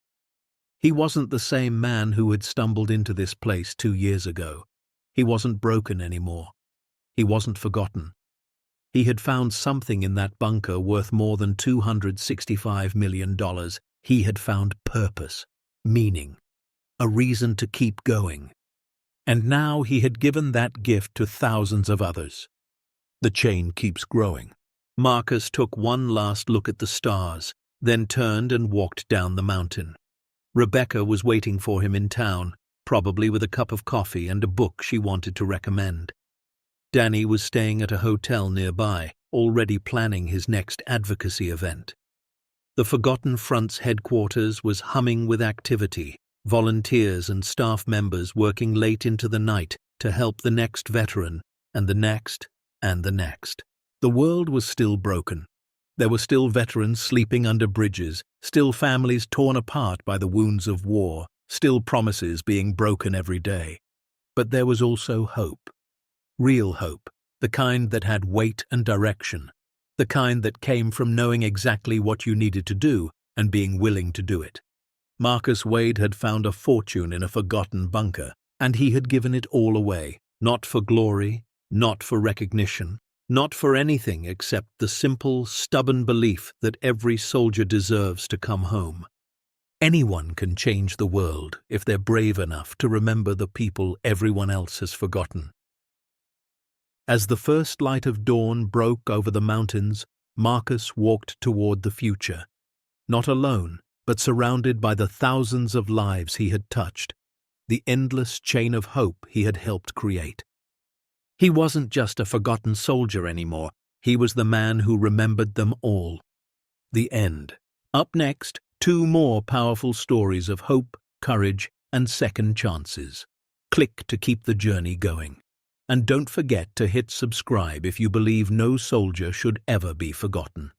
He wasn't the same man who had stumbled into this place 2 years ago. He wasn't broken anymore. He wasn't forgotten. He had found something in that bunker worth more than $265 million. He had found purpose, meaning, a reason to keep going. And now he had given that gift to thousands of others. The chain keeps growing. Marcus took one last look at the stars, then turned and walked down the mountain. Rebecca was waiting for him in town, probably with a cup of coffee and a book she wanted to recommend. Danny was staying at a hotel nearby, already planning his next advocacy event. The Forgotten Front's headquarters was humming with activity, volunteers and staff members working late into the night to help the next veteran, and the next, and the next. The world was still broken. There were still veterans sleeping under bridges, still families torn apart by the wounds of war, still promises being broken every day. But there was also hope. Real hope, the kind that had weight and direction, the kind that came from knowing exactly what you needed to do and being willing to do it. Marcus Wade had found a fortune in a forgotten bunker, and he had given it all away, not for glory, not for recognition, not for anything except the simple, stubborn belief that every soldier deserves to come home. Anyone can change the world if they're brave enough to remember the people everyone else has forgotten. As the first light of dawn broke over the mountains, Marcus walked toward the future, not alone, but surrounded by the thousands of lives he had touched, the endless chain of hope he had helped create. He wasn't just a forgotten soldier anymore, he was the man who remembered them all. The end. Up next, 2 more powerful stories of hope, courage, and second chances. Click to keep the journey going. And don't forget to hit subscribe if you believe no soldier should ever be forgotten.